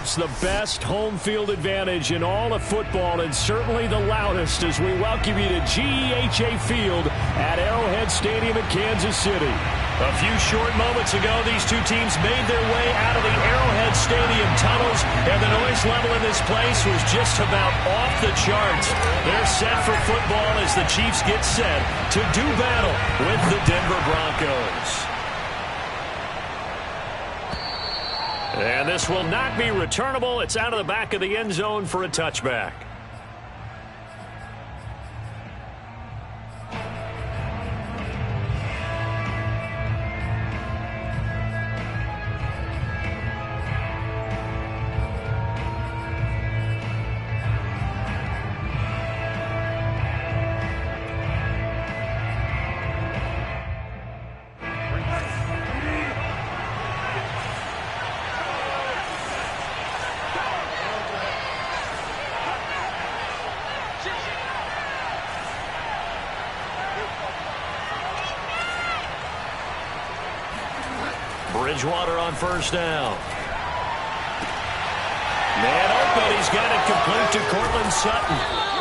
perhaps the best home field advantage in all of football, and certainly the loudest, as we welcome you to GEHA Field at Arrowhead Stadium in Kansas City. A few short moments ago, these two teams made their way out of the Arrowhead Stadium tunnels, and the noise level in this place was just about off the charts. They're set for football as the Chiefs get set to do battle with the Denver Broncos. And this will not be returnable. It's out of the back of the end zone for a touchback. Bridgewater on first down. Man open, he's got it complete to Cortland Sutton.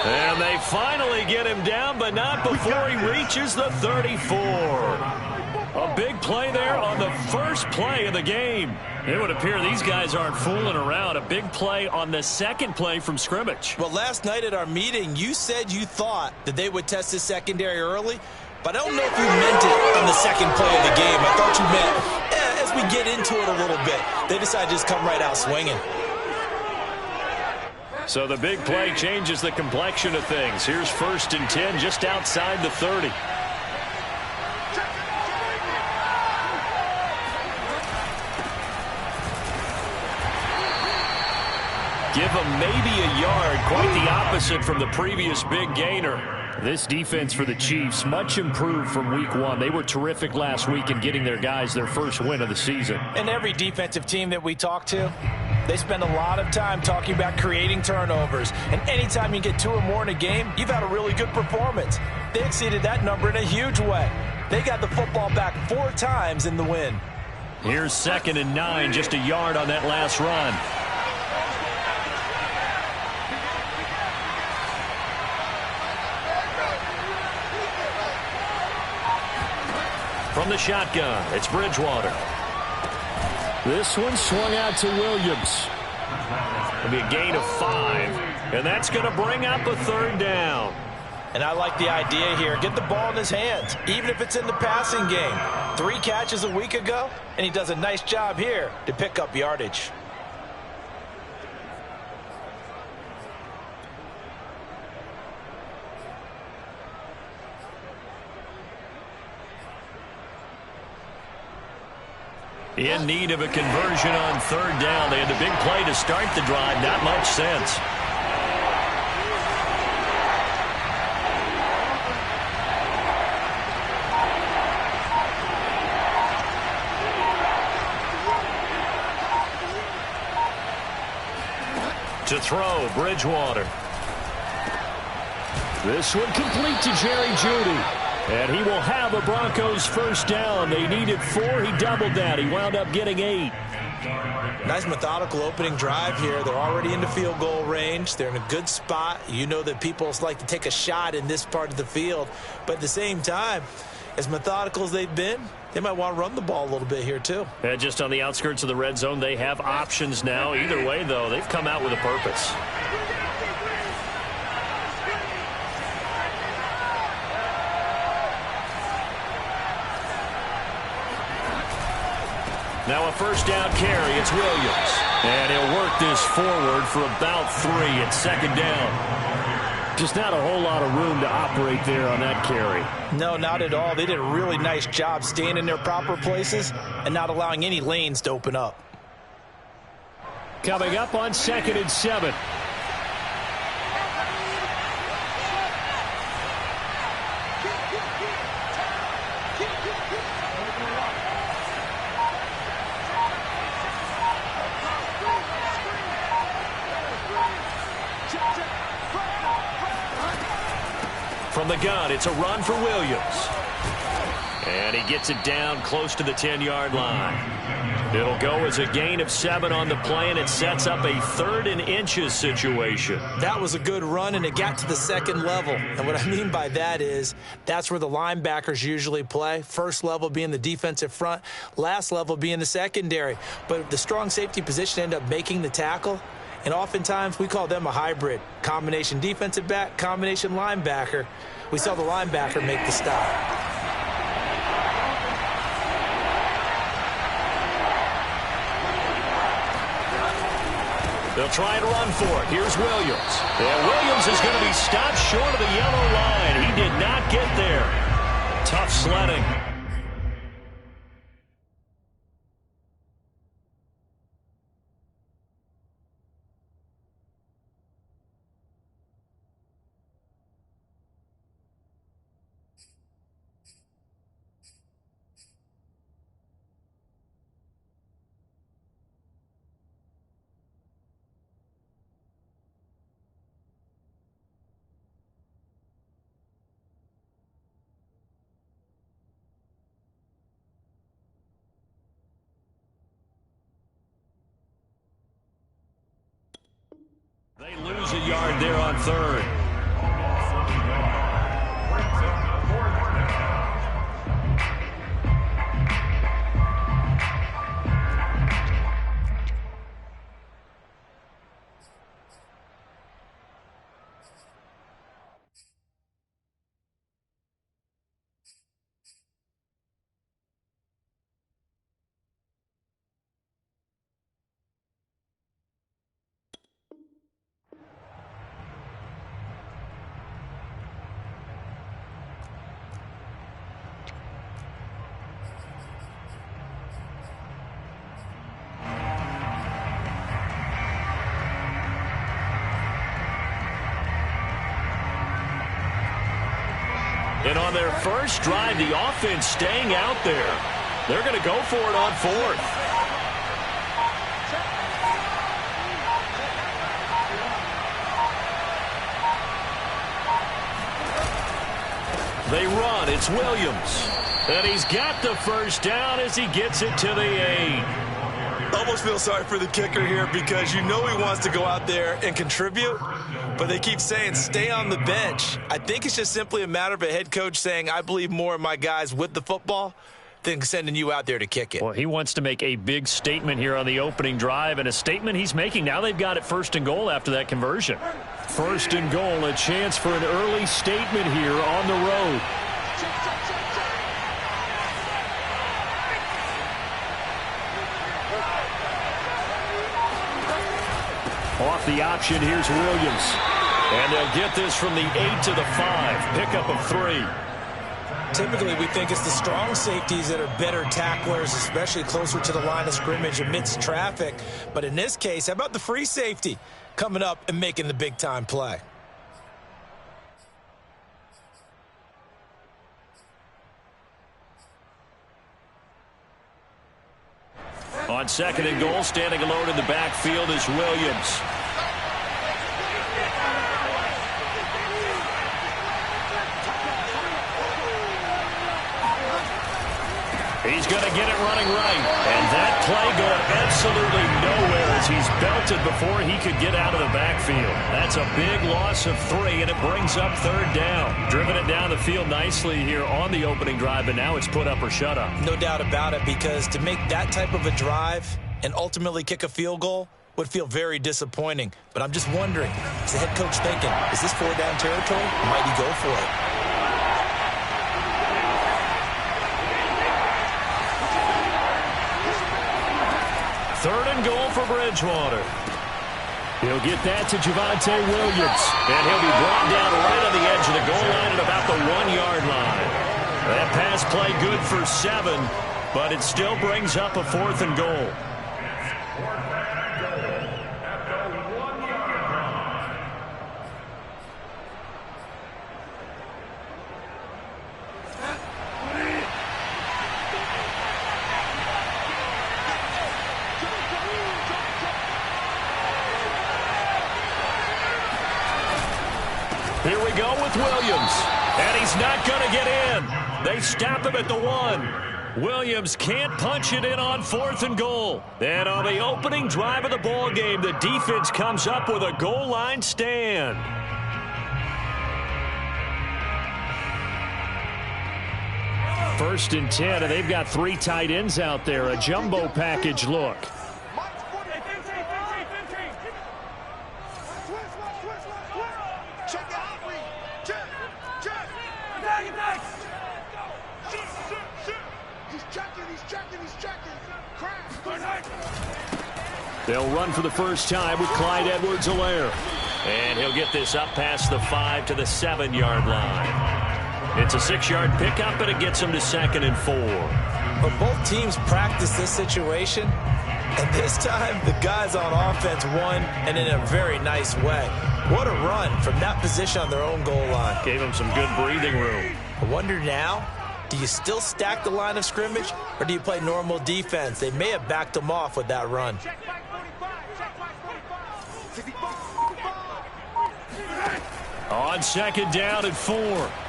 And they finally get him down, but not before he reaches the 34. A big play there on the first play of the game. It would appear these guys aren't fooling around. A big play on the second play from scrimmage. Well, last night at our meeting, you said you thought that they would test the secondary early, but I don't know if you meant it on the second play of the game. I thought you meant as we get into it a little bit, they decide to just come right out swinging. So the big play changes the complexion of things. Here's 1st and 10 just outside the 30. Give them maybe a yard, quite the opposite from the previous big gainer. This defense for the Chiefs, much improved from week 1. They were terrific last week in getting their guys their first win of the season. And every defensive team that we talk to, they spend a lot of time talking about creating turnovers. And anytime you get 2 or more in a game, you've had a really good performance. They exceeded that number in a huge way. They got the football back 4 times in the win. Here's 2nd and 9, just a yard on that last run. From the shotgun, it's Bridgewater. This one swung out to Williams. It'll be a gain of 5, and that's going to bring up a 3rd down. And I like the idea here. Get the ball in his hands, even if it's in the passing game. 3 catches a week ago, and he does a nice job here to pick up yardage. In need of a conversion on 3rd down. They had the big play to start the drive. Not much sense. To throw, Bridgewater. This one complete to Jerry Jeudy. And he will have a Broncos 1st down. They needed 4. He doubled that. He wound up getting 8. Nice methodical opening drive here. They're already into field goal range. They're in a good spot. You know that people like to take a shot in this part of the field. But at the same time, as methodical as they've been, they might want to run the ball a little bit here too. And just on the outskirts of the red zone, they have options now. Either way, though, they've come out with a purpose. Now a 1st down carry. It's Williams. And he'll work this forward for about 3 at 2nd down. Just not a whole lot of room to operate there on that carry. No, not at all. They did a really nice job staying in their proper places and not allowing any lanes to open up. Coming up on 2nd and 7. From the gun, it's a run for Williams. And he gets it down close to the 10-yard line. It'll go as a gain of 7 on the play, and it sets up a 3rd and inches situation. That was a good run, and it got to the second level. And what I mean by that is that's where the linebackers usually play. First level being the defensive front, last level being the secondary. But the strong safety position ended up making the tackle, and oftentimes we call them a hybrid. Combination defensive back, combination linebacker. We saw the linebacker make the stop. They'll try and run for it. Here's Williams. And Williams is going to be stopped short of the yellow line. He did not get there. Tough sledding. They lose a yard there on 3rd. And on their first drive, the offense staying out there. They're going to go for it on 4th. They run. It's Williams. And he's got the first down as he gets it to the 8. Almost feel sorry for the kicker here because you know he wants to go out there and contribute, but they keep saying stay on the bench. I think it's just simply a matter of a head coach saying I believe more in my guys with the football than sending you out there to kick it. Well, he wants to make a big statement here on the opening drive, and a statement he's making. Now they've got it 1st and goal after that conversion. 1st and goal, a chance for an early statement here on the road. Off the option, here's Williams. And they'll get this from the 8 to the 5. Pickup of 3. Typically, we think it's the strong safeties that are better tacklers, especially closer to the line of scrimmage amidst traffic. But in this case, how about the free safety coming up and making the big-time play? On 2nd and goal, standing alone in the backfield is Williams. He's going to get it running right. And that play going absolutely nowhere as he's belted before he could get out of the backfield. That's a big loss of 3, and it brings up 3rd down. Driven it down the field nicely here on the opening drive, but now it's put up or shut up. No doubt about it, because to make that type of a drive and ultimately kick a field goal would feel very disappointing. But I'm just wondering, is the head coach thinking, is this 4-down territory? Might he go for it? Third and goal for Bridgewater. He'll get that to Javonte Williams. And he'll be brought down right on the edge of the goal line at about the 1-yard line. That pass play good for 7, but it still brings up a 4th and goal. Here we go with Williams. And he's not going to get in. They stop him at the 1. Williams can't punch it in on 4th and goal. And on the opening drive of the ball game, the defense comes up with a goal line stand. First and 10, and they've got 3 tight ends out there. A jumbo package look. They'll run for the first time with Clyde Edwards-Helaire. And he'll get this up past the 5 to the 7-yard line. It's a 6-yard pickup, and it gets him to 2nd and 4. But both teams practice this situation, and this time the guys on offense won, and in a very nice way. What a run from that position on their own goal line. Gave them some good breathing room. I wonder now, do you still stack the line of scrimmage, or do you play normal defense? They may have backed them off with that run. On 2nd down at 4,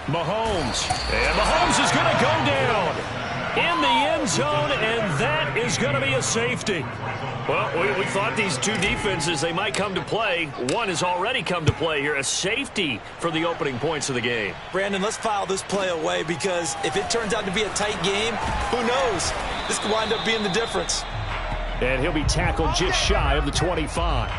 Mahomes. And Mahomes is going to go down in the end zone, and that is going to be a safety. Well, we thought these two defenses, they might come to play. One has already come to play here, a safety for the opening points of the game. Brandon, let's file this play away, because if it turns out to be a tight game, who knows? This could wind up being the difference. And he'll be tackled just shy of the 25.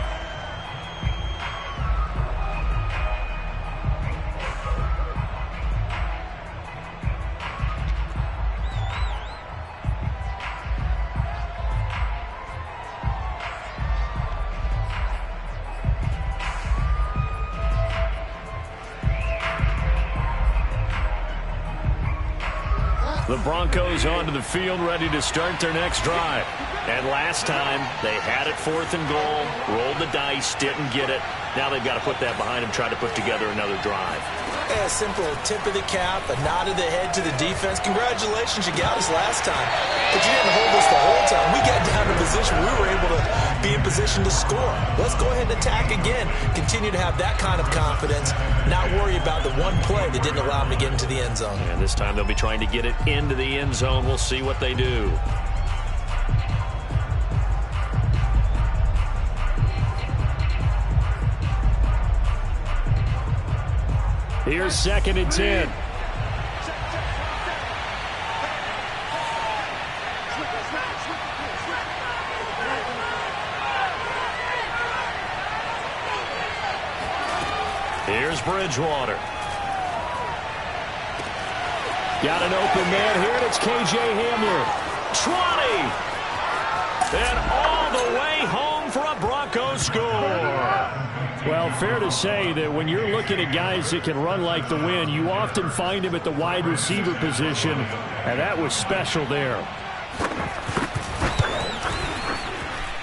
The Broncos onto the field, ready to start their next drive. And last time, they had it 4th and goal, rolled the dice, didn't get it. Now they've got to put that behind them, try to put together another drive. A simple tip of the cap, a nod of the head to the defense. Congratulations, you got us last time. But you didn't hold us the whole time. We got down to position. We were able to be in position to score. Let's go ahead and attack again. Continue to have that kind of confidence. Not worry about the one play that didn't allow them to get into the end zone. And this time they'll be trying to get it into the end zone. We'll see what they do. Here's 2nd and 10. Here's Bridgewater. Got an open man here, and it's K.J. Hamler. 20! And all the way home for a Broncos score. Well, fair to say that when you're looking at guys that can run like the wind, you often find them at the wide receiver position, and that was special there.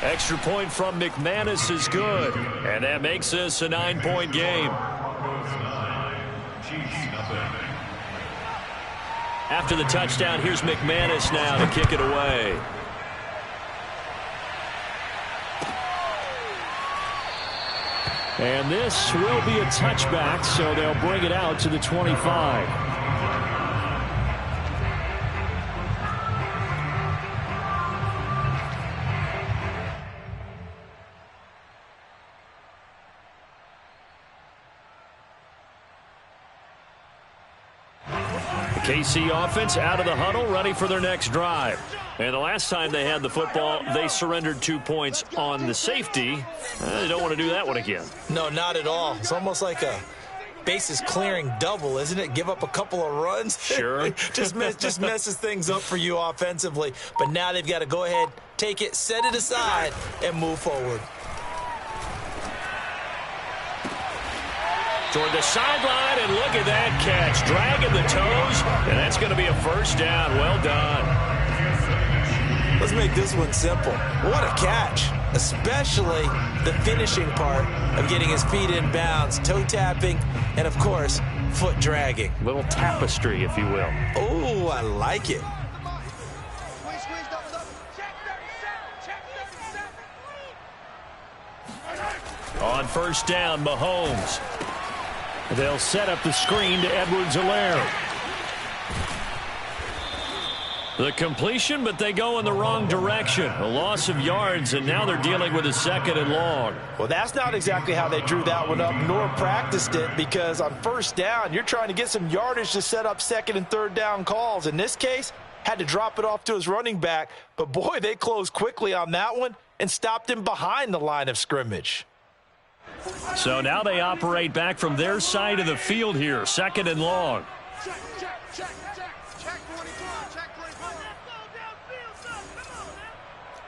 Extra point from McManus is good, and that makes this a 9-point game. After the touchdown, here's McManus now to kick it away. And this will be a touchback, so they'll bring it out to the 25. The KC offense out of the huddle, ready for their next drive. And the last time they had the football, they surrendered 2 points on the safety. They don't want to do that one again. No, not at all. It's almost like a bases clearing double, isn't it? Give up a couple of runs. Sure. just messes things up for you offensively. But now they've got to go ahead, take it, set it aside, and move forward. Toward the sideline, and look at that catch. Dragging the toes, and that's going to be a first down. Well done. Let's make this one simple. What a catch, especially the finishing part of getting his feet in bounds, toe tapping, and, of course, foot dragging. Little tapestry, if you will. Oh, I like it. On first down, Mahomes. They'll set up the screen to Edwards-Helaire. The completion, but they go in the wrong direction. A loss of yards, and now they're dealing with a 2nd and long. Well, that's not exactly how they drew that one up, nor practiced it, because on 1st down, you're trying to get some yardage to set up 2nd and 3rd down calls. In this case, had to drop it off to his running back, but boy, they closed quickly on that one and stopped him behind the line of scrimmage. So now they operate back from their side of the field here, 2nd and long.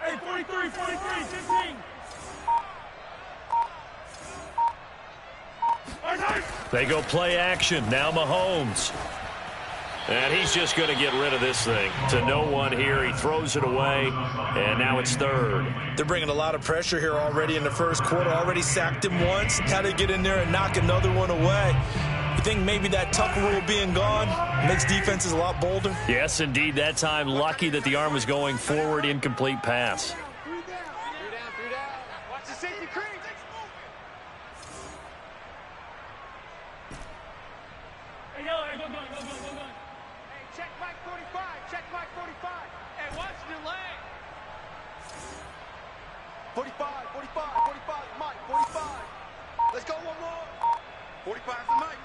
Hey, 43, 15. They go play action. Now Mahomes. And he's just going to get rid of this thing. To no one here. He throws it away, and now it's 3rd. They're bringing a lot of pressure here already in the 1st quarter. Already sacked him once. Had to get in there and knock another one away. You think maybe that tuck rule being gone makes defenses a lot bolder? Yes, indeed. That time, lucky that the arm was going forward. Incomplete pass. Watch the safety creep. Hey, go. Hey, check Mike 45. Hey, watch the leg. 45, Mike, 45. Let's go one more. 45 for Mike.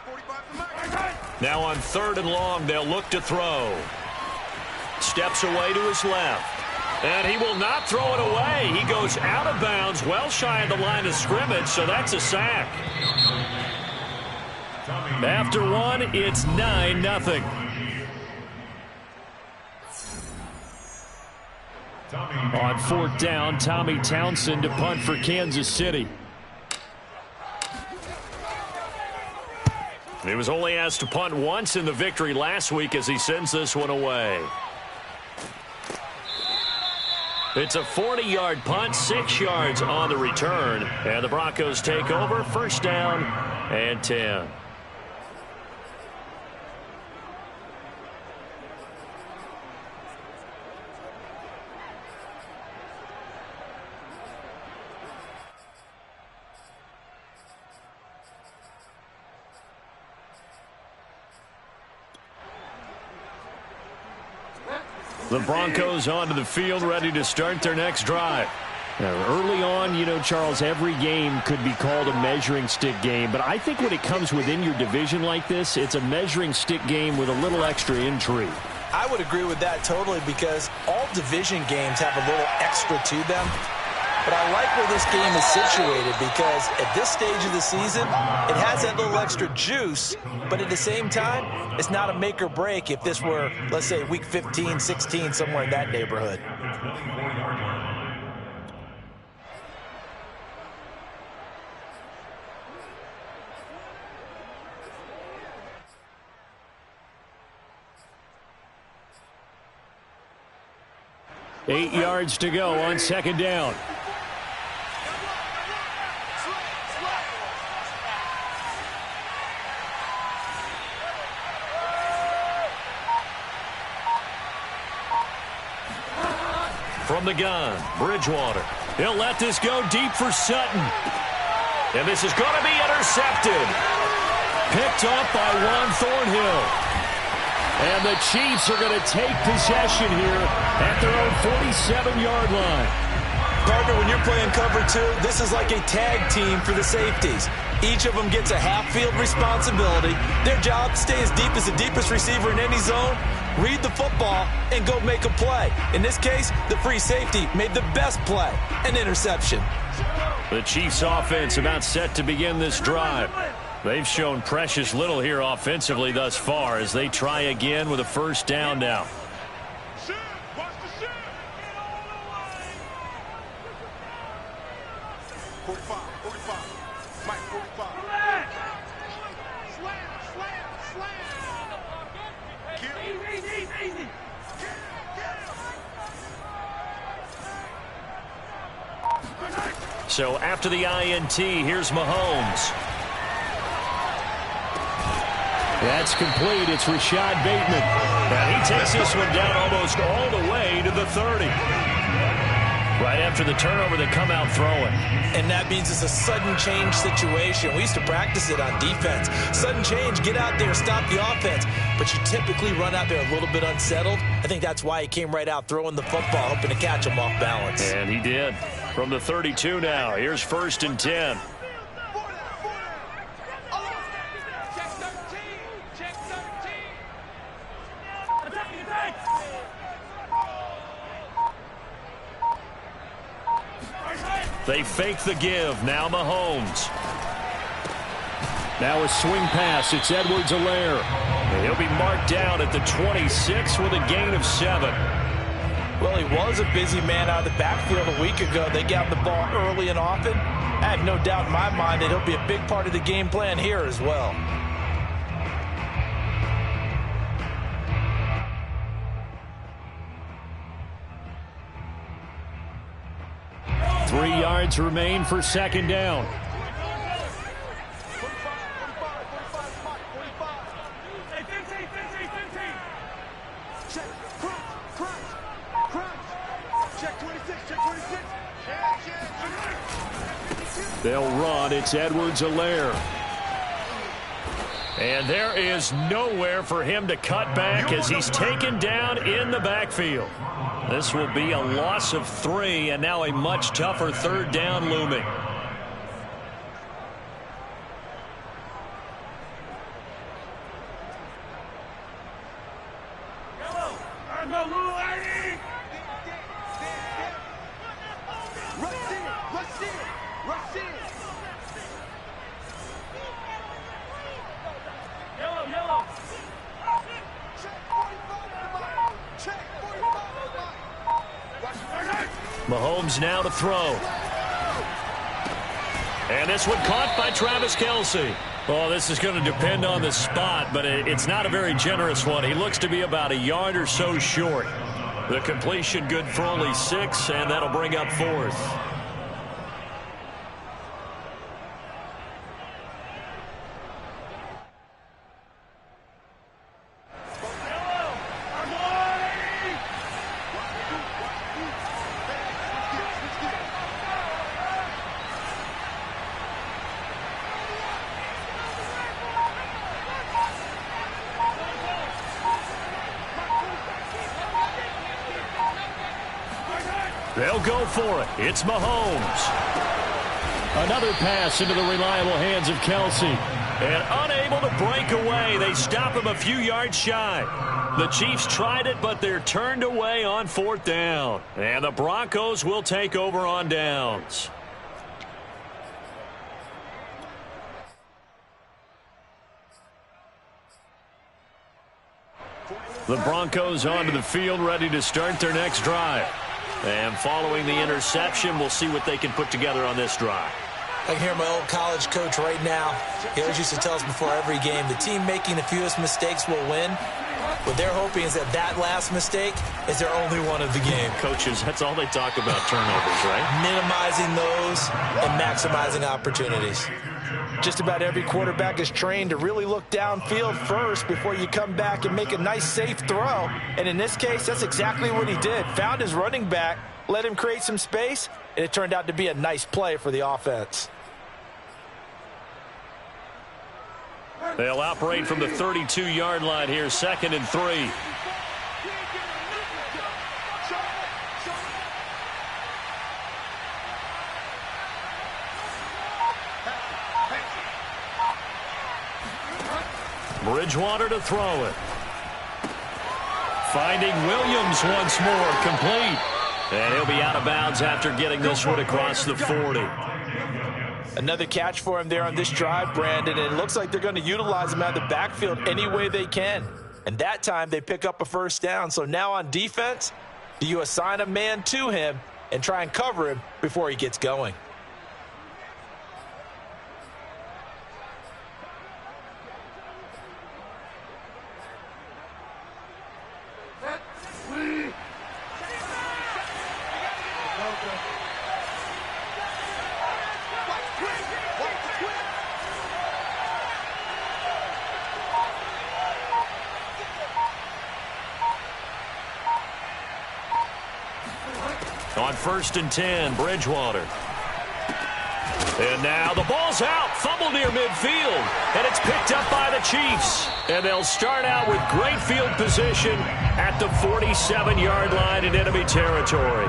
Now on 3rd and long, they'll look to throw. Steps away to his left. And he will not throw it away. He goes out of bounds, well shy of the line of scrimmage, so that's a sack. After one, it's 9-0. On 4th down, Tommy Townsend to punt for Kansas City. He was only asked to punt once in the victory last week as he sends this one away. It's a 40-yard punt, 6 yards on the return. And the Broncos take over, 1st down and 10. The Broncos onto the field, ready to start their next drive. Now, early on, you know, Charles, every game could be called a measuring stick game. But I think when it comes within your division like this, it's a measuring stick game with a little extra intrigue. I would agree with that totally because all division games have a little extra to them. But I like where this game is situated because at this stage of the season, it has that little extra juice, but at the same time, it's not a make or break if this were, let's say, week 15, 16, somewhere in that neighborhood. Eight yards to go on 2nd down. From the gun, Bridgewater. He'll let this go deep for Sutton. And this is going to be intercepted. Picked up by Juan Thornhill. And the Chiefs are going to take possession here at their own 47-yard line. Partner, when you're playing cover 2, this is like a tag team for the safeties. Each of them gets a half-field responsibility. Their job, stay as deep as the deepest receiver in any zone, read the football, and go make a play. In this case, the free safety made the best play, an interception. The Chiefs offense about set to begin this drive. They've shown precious little here offensively thus far as they try again with a 1st down now. So after the INT, here's Mahomes. That's complete. It's Rashad Bateman. And he takes this one down almost all the way to the 30. Right after the turnover, they come out throwing. And that means it's a sudden change situation. We used to practice it on defense. Sudden change, get out there, stop the offense. But you typically run out there a little bit unsettled. I think that's why he came right out throwing the football, hoping to catch him off balance. And he did. From the 32 now, here's 1st and 10. Check 13. Check 13. Attacking, attack. They fake the give. Now Mahomes. Now a swing pass. It's Edwards-Helaire. And he'll be marked down at the 26 with a gain of 7. Well, he was a busy man out of the backfield a week ago. They got the ball early and often. I have no doubt in my mind that he'll be a big part of the game plan here as well. 3 yards remain for 2nd down. They'll run. It's Edwards-Helaire. And there is nowhere for him to cut back as he's taken down in the backfield. This will be a loss of 3, and now a much tougher 3rd down looming. Mahomes now to throw. And this one caught by Travis Kelce. Well, this is going to depend on the spot, but it's not a very generous one. He looks to be about a yard or so short. The completion good for only 6, and that'll bring up 4th. They'll go for it. It's Mahomes. Another pass into the reliable hands of Kelce. And unable to break away. They stop him a few yards shy. The Chiefs tried it, but they're turned away on 4th down. And the Broncos will take over on downs. The Broncos onto the field, ready to start their next drive. And following the interception, we'll see what they can put together on this drive. I can hear my old college coach right now. He always used to tell us before every game, the team making the fewest mistakes will win. What they're hoping is that that last mistake is their only one of the game. Coaches, that's all they talk about, turnovers, right? Minimizing those and maximizing opportunities. Just about every quarterback is trained to really look downfield first before you come back and make a nice, safe throw. And in this case, that's exactly what he did. Found his running back, let him create some space, and it turned out to be a nice play for the offense. They'll operate from the 32-yard line here, 2nd and 3. Bridgewater to throw it. Finding Williams once more, complete. And he'll be out of bounds after getting this one across the 40. Another catch for him there on this drive, Brandon, and it looks like they're going to utilize him out of the backfield any way they can. And that time they pick up a 1st down. So now on defense, do you assign a man to him and try and cover him before he gets going? On 1st and 10, Bridgewater. And now the ball's out. Fumble near midfield. And it's picked up by the Chiefs. And they'll start out with great field position at the 47-yard line in enemy territory.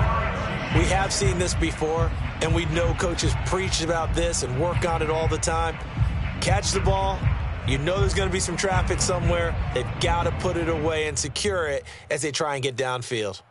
We have seen this before, and we know coaches preach about this and work on it all the time. Catch the ball. You know there's going to be some traffic somewhere. They've got to put it away and secure it as they try and get downfield.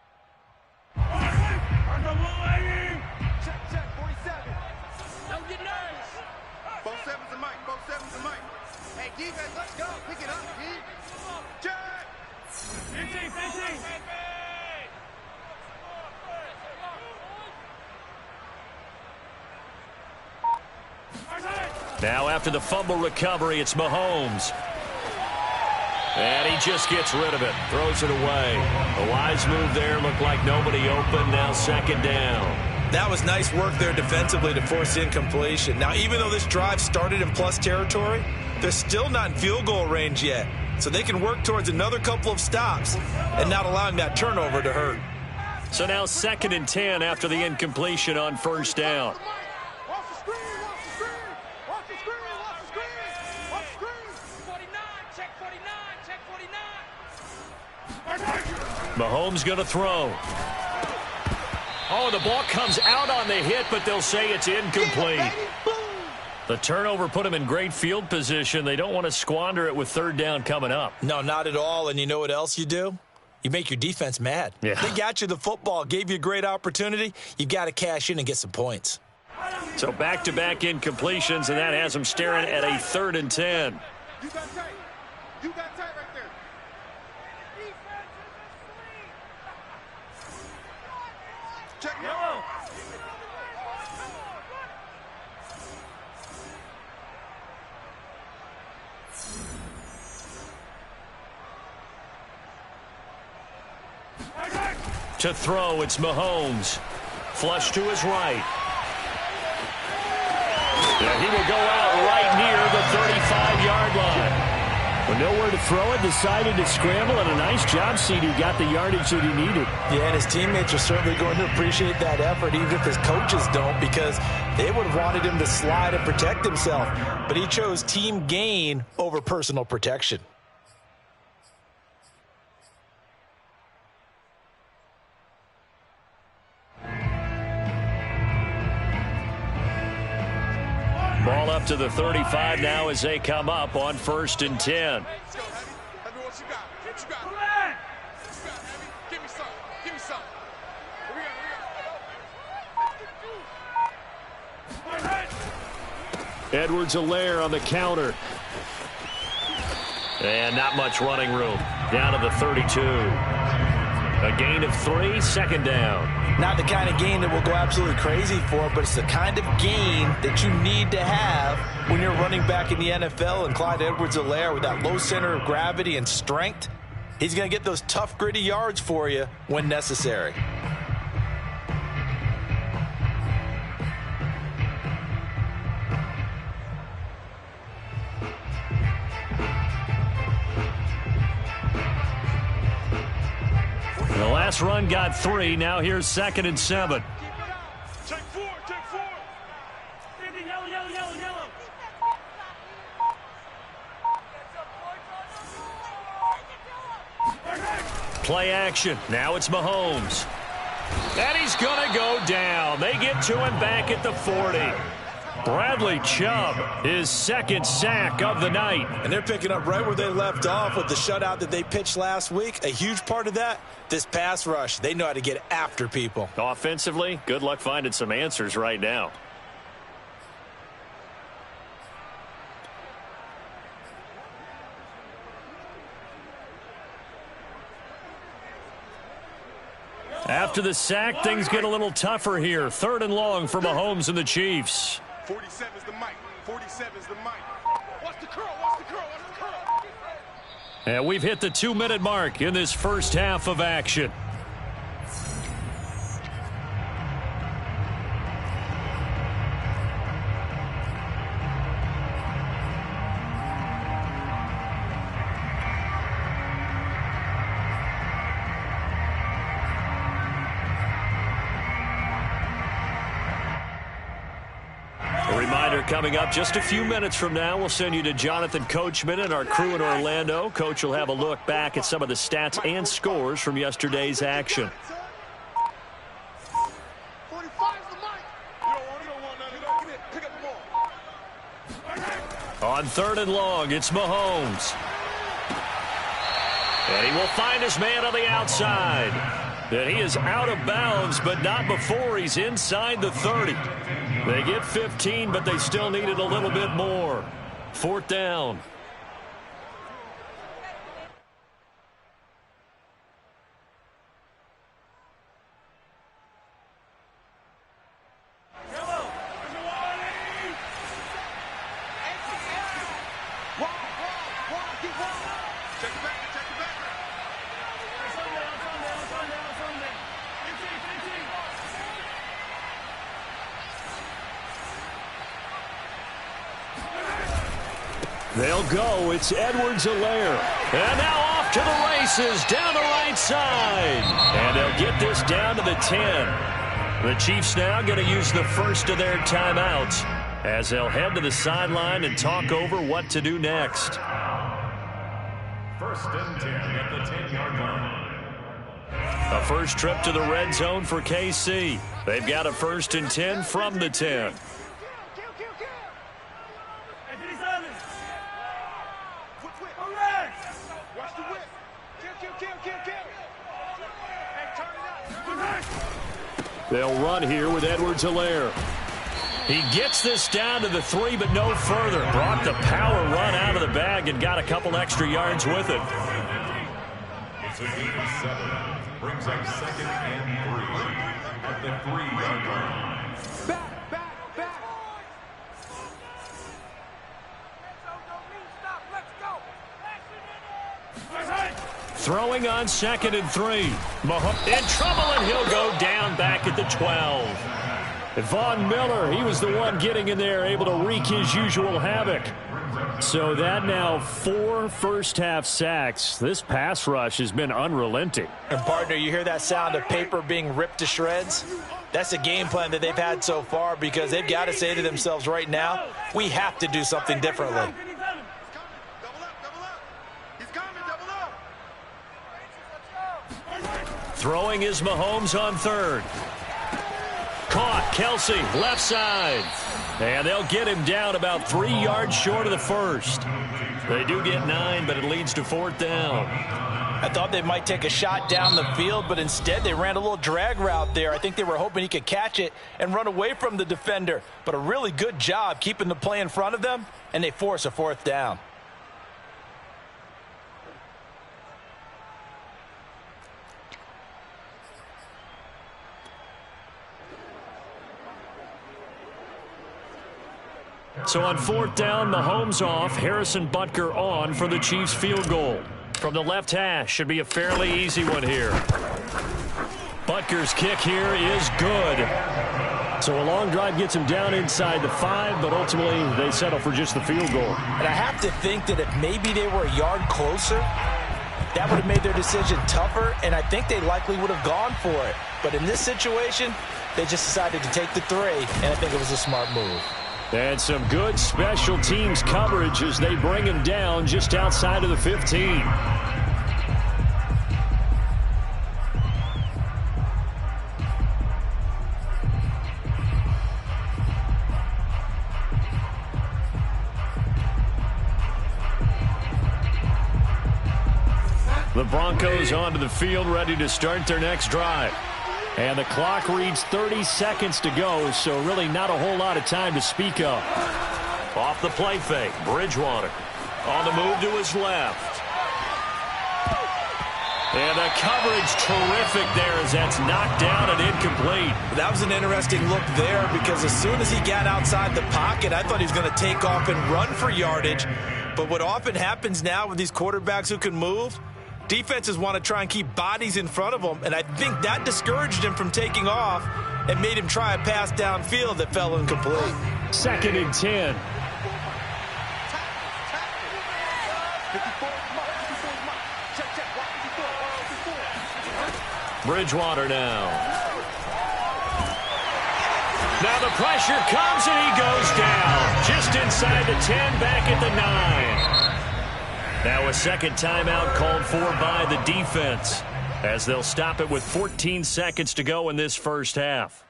Now after the fumble recovery, it's Mahomes. And he just gets rid of it. Throws it away. A wise move there. Looked like nobody open. Now 2nd down. That was nice work there defensively to force incompletion. Now, even though this drive started in plus territory, they're still not in field goal range yet. So they can work towards another couple of stops and not allowing that turnover to hurt. So now 2nd and 10 after the incompletion on 1st down. Mahomes going to throw. Oh, the ball comes out on the hit, but they'll say it's incomplete. The turnover put them in great field position. They don't want to squander it with 3rd down coming up. No, not at all. And you know what else you do? You make your defense mad. Yeah. They got you the football, gave you a great opportunity. You've got to cash in and get some points. So back-to-back incompletions, and that has them staring at a 3rd and 10. You got tight. You got tight right there. Check it out. To throw, it's Mahomes. Flush to his right. Yeah, he will go out right near the 35-yard line. With nowhere to throw it, decided to scramble, and a nice job, CD. Got the yardage that he needed. Yeah, and his teammates are certainly going to appreciate that effort, even if his coaches don't, because they would have wanted him to slide and protect himself. But he chose team gain over personal protection. Ball up to the 35 now as they come up on 1st and 10. Let's go, Heavy. Heavy, what you got? What you got? What you got, Heavy? Give me some. Give me some. Here we go. Edwards-Helaire on the counter. And not much running room. Down to the 32. A gain of 3, 2nd down. Not the kind of gain that we'll go absolutely crazy for, but it's the kind of gain that you need to have when you're running back in the NFL. And Clyde Edwards-Helaire, with that low center of gravity and strength, he's going to get those tough, gritty yards for you when necessary. The last run got 3. Now here's 2nd and 7. Check 4. Check 4. Yellow, yellow, yellow, yellow. Play action. Now it's Mahomes. And he's going to go down. They get to him back at the 40. Bradley Chubb, his 2nd sack of the night. And they're picking up right where they left off with the shutout that they pitched last week. A huge part of that, this pass rush. They know how to get after people. Offensively, good luck finding some answers right now. After the sack, things get a little tougher here. 3rd and long for Mahomes and the Chiefs. 47's the mic. 47's the mic. Watch the curl. Watch the curl. Watch the curl. And we've hit the 2-minute mark in this first half of action. reminder coming up just a few minutes from now. We'll send you to Jonathan Coachman and our crew in Orlando. Coach will have a look back at some of the stats and scores from yesterday's action. On 3rd and long, it's Mahomes. And he will find his man on the outside. And he is out of bounds, but not before he's inside the 30. They get 15, but they still needed a little bit more. 4th down. They'll go. It's Edwards-Helaire. And now off to the races down the right side. And they'll get this down to the 10. The Chiefs now going to use the first of their timeouts as they'll head to the sideline and talk over what to do next. 1st and 10 at the 10-yard line. A first trip to the red zone for KC. They've got a 1st and 10 from the 10. They'll run here with Edwards-Helaire. He gets this down to the 3, but no further. Brought the power run out of the bag and got a couple extra yards with it. It's a gain of 7. Brings up 2nd and 3 at the 3-yard line. Back. Throwing on 2nd and 3. Mahomes in trouble, and he'll go down back at the 12. Von Miller, he was the one getting in there, able to wreak his usual havoc. So that now 4 first-half sacks. This pass rush has been unrelenting. And, partner, you hear that sound of paper being ripped to shreds? That's a game plan that they've had so far because they've got to say to themselves right now, we have to do something differently. Throwing is Mahomes on 3rd. Caught, Kelsey, left side. And they'll get him down about 3 yards short of the 1st. They do get 9, but it leads to 4th down. I thought they might take a shot down the field, but instead they ran a little drag route there. I think they were hoping he could catch it and run away from the defender. But a really good job keeping the play in front of them, and they force a 4th down. So on 4th down, Mahomes off, Harrison Butker on for the Chiefs field goal. From the left hash, should be a fairly easy one here. Butker's kick here is good. So a long drive gets him down inside the 5, but ultimately they settle for just the field goal. And I have to think that if maybe they were a yard closer, that would have made their decision tougher, and I think they likely would have gone for it. But in this situation, they just decided to take the 3, and I think it was a smart move. And some good special teams coverage as they bring him down just outside of the 15. The Broncos onto the field, ready to start their next drive. And the clock reads 30 seconds to go, so really not a whole lot of time to speak of. Off the play fake, Bridgewater. On the move to his left. And the coverage terrific there as that's knocked down and incomplete. That was an interesting look there because as soon as he got outside the pocket, I thought he was going to take off and run for yardage. But what often happens now with these quarterbacks who can move, defenses want to try and keep bodies in front of them, and I think that discouraged him from taking off and made him try a pass downfield that fell incomplete. 2nd and 10. Bridgewater now. Now the pressure comes, and he goes down. Just inside the 10, back at the 9. Now a second timeout called for by the defense, as they'll stop it with 14 seconds to go in this first half.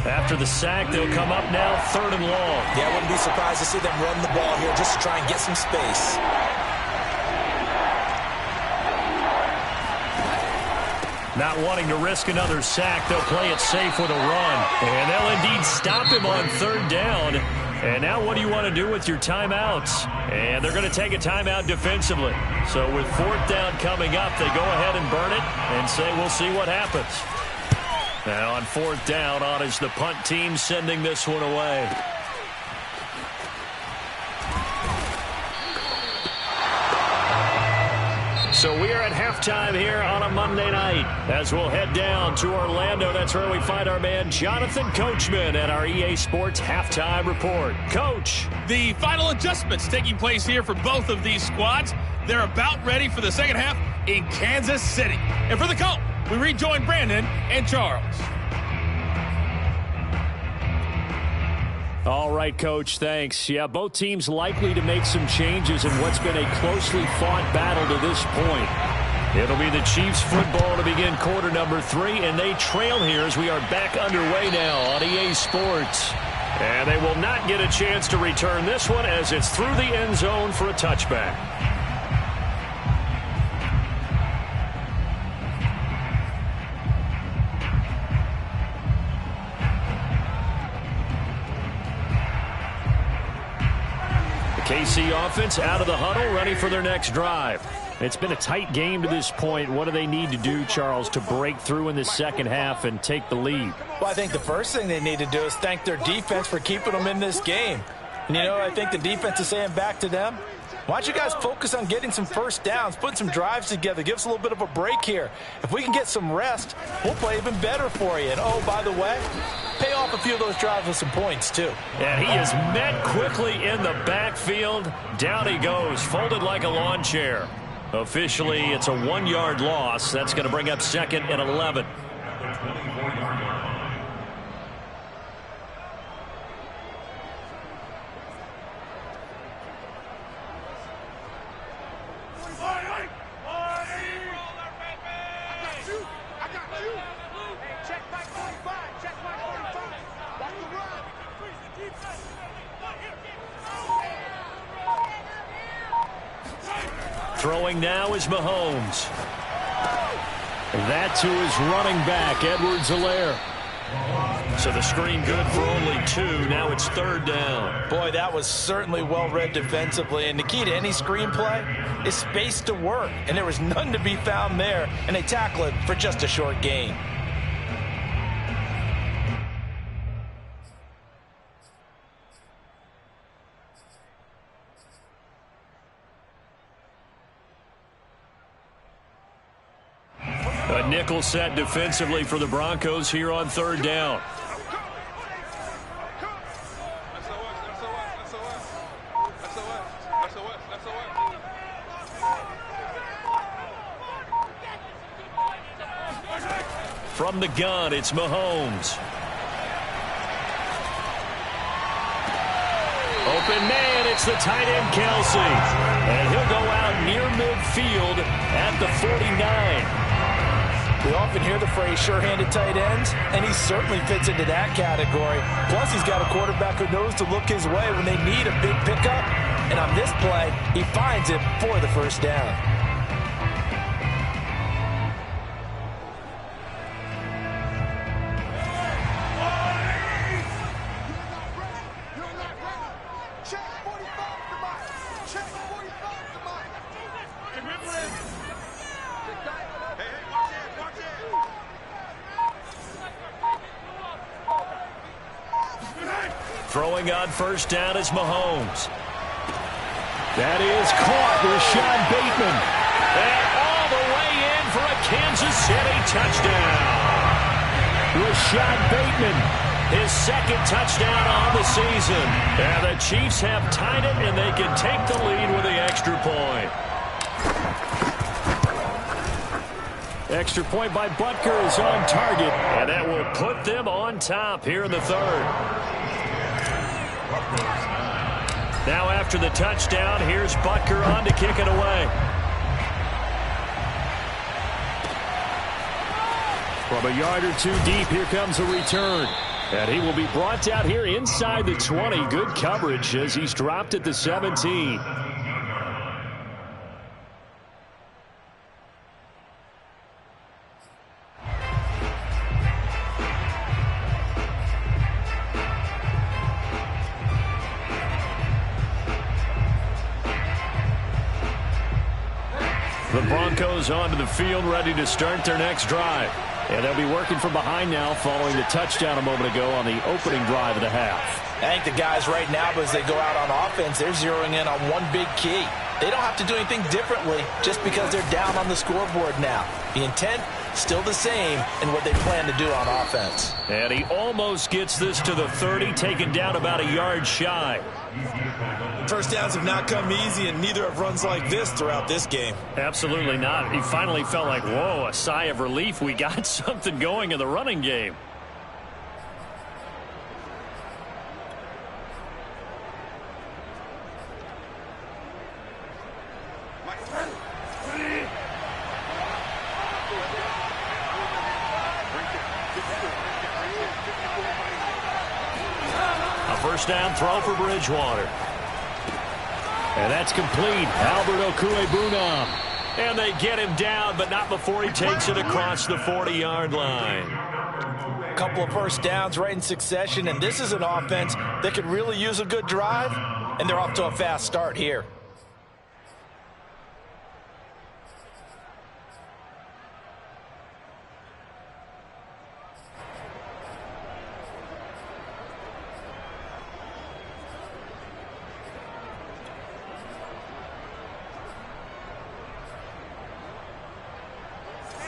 After the sack, they'll come up now 3rd and long. Yeah, I wouldn't be surprised to see them run the ball here just to try and get some space. Not wanting to risk another sack, they'll play it safe with a run. And they'll indeed stop him on 3rd down. And now what do you want to do with your timeouts? And they're going to take a timeout defensively. So with 4th down coming up, they go ahead and burn it and say we'll see what happens. Now on 4th down, on is the punt team sending this one away. So we are at halftime here on a Monday night as we'll head down to Orlando. That's where we find our man Jonathan Coachman at our EA Sports Halftime Report. Coach. The final adjustments taking place here for both of these squads. They're about ready for the second half in Kansas City. And for the call, we rejoin Brandon and Charles. All right, Coach, thanks. Yeah, both teams likely to make some changes in what's been a closely fought battle to this point. It'll be the Chiefs football to begin quarter number 3, and they trail here as we are back underway now on EA Sports. And they will not get a chance to return this one as it's through the end zone for a touchback. KC offense out of the huddle, ready for their next drive. It's been a tight game to this point. What do they need to do, Charles, to break through in the second half and take the lead? Well, I think the first thing they need to do is thank their defense for keeping them in this game. And, you know, I think the defense is saying back to them, why don't you guys focus on getting some first downs, putting some drives together, give us a little bit of a break here. If we can get some rest, we'll play even better for you. And, oh, by the way, pay off a few of those drives with some points, too. And he is met quickly in the backfield. Down he goes, folded like a lawn chair. Officially, it's a 1-yard loss. That's going to bring up 2nd and 11. Throwing now is Mahomes. That to his running back, Edwards-Helaire. So the screen good for only 2. Now it's 3rd down. Boy, that was certainly well read defensively. And the key to any screenplay is space to work. And there was none to be found there. And they tackle it for just a short gain. A nickel set defensively for the Broncos here on 3rd down. From the gun, it's Mahomes. Open man, it's the tight end Kelsey. And he'll go out near midfield at the 49. We often hear the phrase sure-handed tight ends, and he certainly fits into that category. Plus, he's got a quarterback who knows to look his way when they need a big pickup. And on this play, he finds it for the first down. Throwing on 1st down is Mahomes. That is caught, Rashad Bateman. And all the way in for a Kansas City touchdown. Rashad Bateman, His second touchdown on the season. And the Chiefs have tied it, and they can take the lead with the extra point. Extra point by Butker is on target, and that will put them on top here in the third. Now after the touchdown, here's Butker on to kick it away. From a yard or two deep, here comes a return. And he will be brought out here inside the 20. Good coverage as he's dropped at the 17. The Broncos onto the field, ready to start their next drive. And they'll be working from behind now following the touchdown a moment ago on the opening drive of the half. I think the guys right now, as they go out on offense, they're zeroing in on one big key. They don't have to do anything differently just because they're down on the scoreboard now. The intent, still the same in what they plan to do on offense. And he almost gets this to the 30, taken down about a yard shy. First downs have not come easy, and neither have runs like this throughout this game. Absolutely not. He finally felt like, whoa, a sigh of relief. We got something going in the running game. A first down throw for Bridgewater. And that's complete. Albert Okwuegbunam. And they get him down, but not before he takes it across the 40-yard line. A couple of first downs right in succession, and this is an offense that could really use a good drive, and they're off to a fast start here.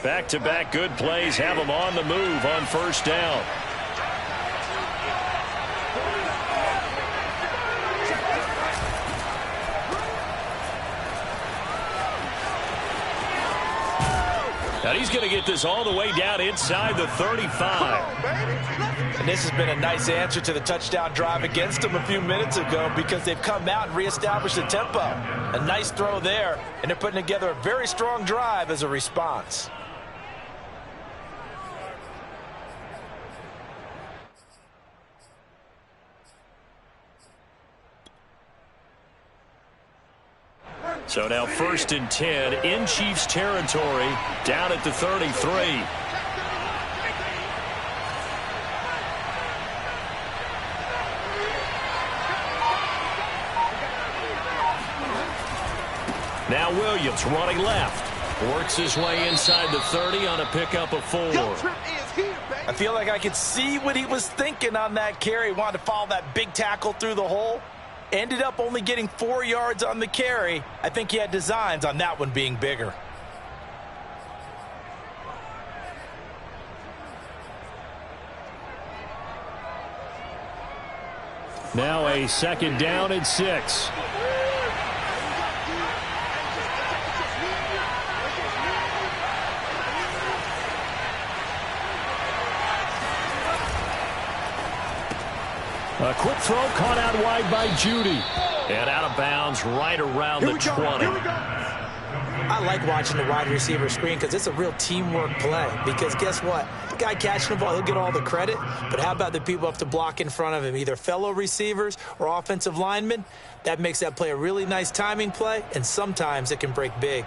Back-to-back good plays have him on the move on first down. And he's going to get this all the way down inside the 35. And this has been a nice answer to the touchdown drive against them a few minutes ago because they've come out and reestablished the tempo. A nice throw there, and they're putting together a very strong drive as a response. So now 1st and 10 in Chiefs territory, down at the 33. Now Williams running left. Works his way inside the 30 on a pickup of 4. I feel like I could see what he was thinking on that carry. Wanted to follow that big tackle through the hole. Ended up only getting 4 yards on the carry. I think he had designs on that one being bigger. Now a 2nd down and 6. A quick throw caught out wide by Judy. And out of bounds right around the 20. I like watching the wide receiver screen because it's a real teamwork play. Because guess what? The guy catching the ball, he'll get all the credit. But how about the people have to block in front of him, either fellow receivers or offensive linemen? That makes that play a really nice timing play, and sometimes it can break big.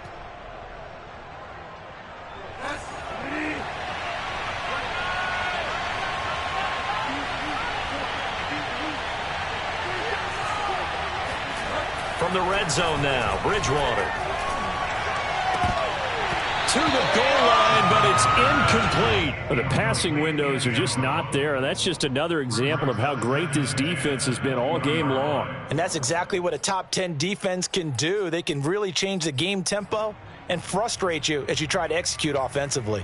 From the red zone now, Bridgewater. To the goal line, but it's incomplete. The passing windows are just not there, and that's just another example of how great this defense has been all game long. And that's exactly what a top 10 defense can do. They can really change the game tempo and frustrate you as you try to execute offensively.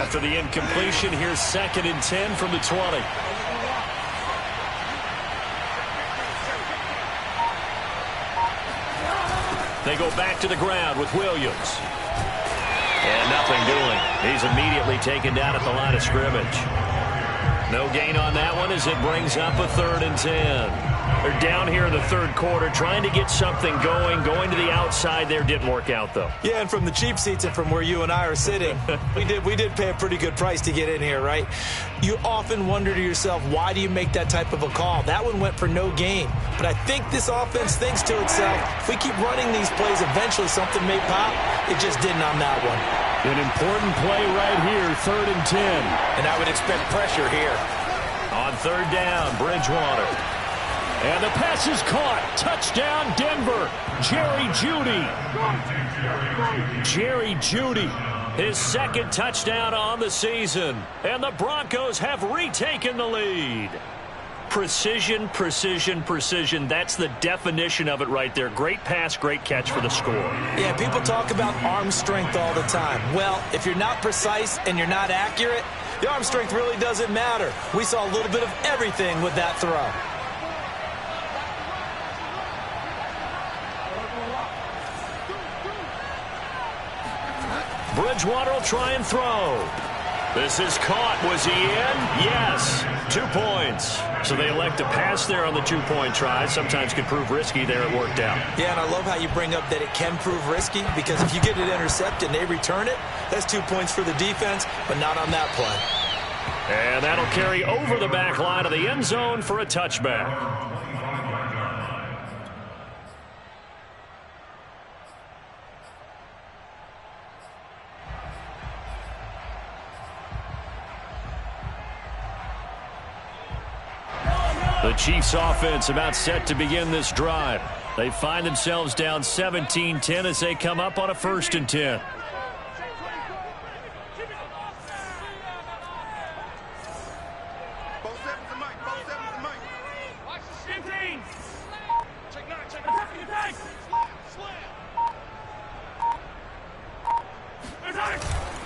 After the incompletion, here's 2nd and 10 from the 20. They go back to the ground with Williams. And nothing doing. He's immediately taken down at the line of scrimmage. No gain on that one as it brings up a 3rd and 10. They're down here in the 3rd quarter trying to get something going. Going to the outside there didn't work out, though. Yeah, and from the cheap seats and from where you and I are sitting, we did pay a pretty good price to get in here, right? You often wonder to yourself, why do you make that type of a call? That one went for no gain. But I think this offense thinks to itself, if we keep running these plays, eventually something may pop. It just didn't on that one. An important play right here, 3rd and 10. And I would expect pressure here. On 3rd down, Bridgewater. And the pass is caught. Touchdown, Denver. Jerry Jeudy. Jerry Jeudy. His 2nd touchdown on the season. And the Broncos have retaken the lead. Precision, precision, precision. That's the definition of it right there. Great pass, great catch for the score. Yeah, people talk about arm strength all the time. Well, if you're not precise and you're not accurate, the arm strength really doesn't matter. We saw a little bit of everything with that throw. Bridgewater will try and throw. This is caught. Was he in? Yes. 2 points. So they elect to pass there on the 2-point try. Sometimes can prove risky. There it worked out. Yeah, and I love how you bring up that it can prove risky, because if you get it intercepted and they return it, that's 2 points for the defense, but not on that play. And that'll carry over the back line of the end zone for a touchback. The Chiefs offense about set to begin this drive. They find themselves down 17-10 as they come up on a 1st and 10.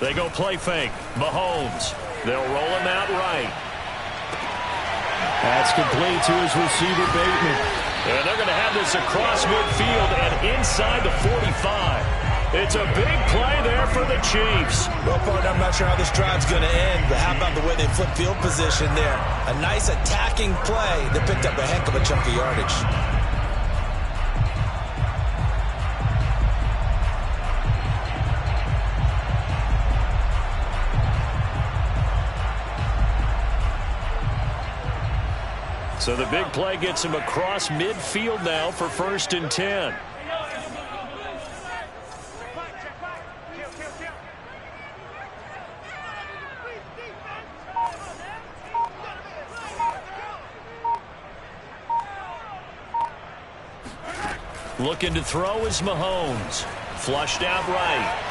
They go play fake. Mahomes. They'll roll him out right. That's complete to his receiver, Bateman. And they're going to have this across midfield and inside the 45. It's a big play there for the Chiefs. Well, partner, I'm not sure how this drive's going to end, but how about the way they flip field position there? A nice attacking play that picked up a heck of a chunk of yardage. So the big play gets him across midfield now for 1st and 10. Looking to throw is Mahomes. Flushed out right.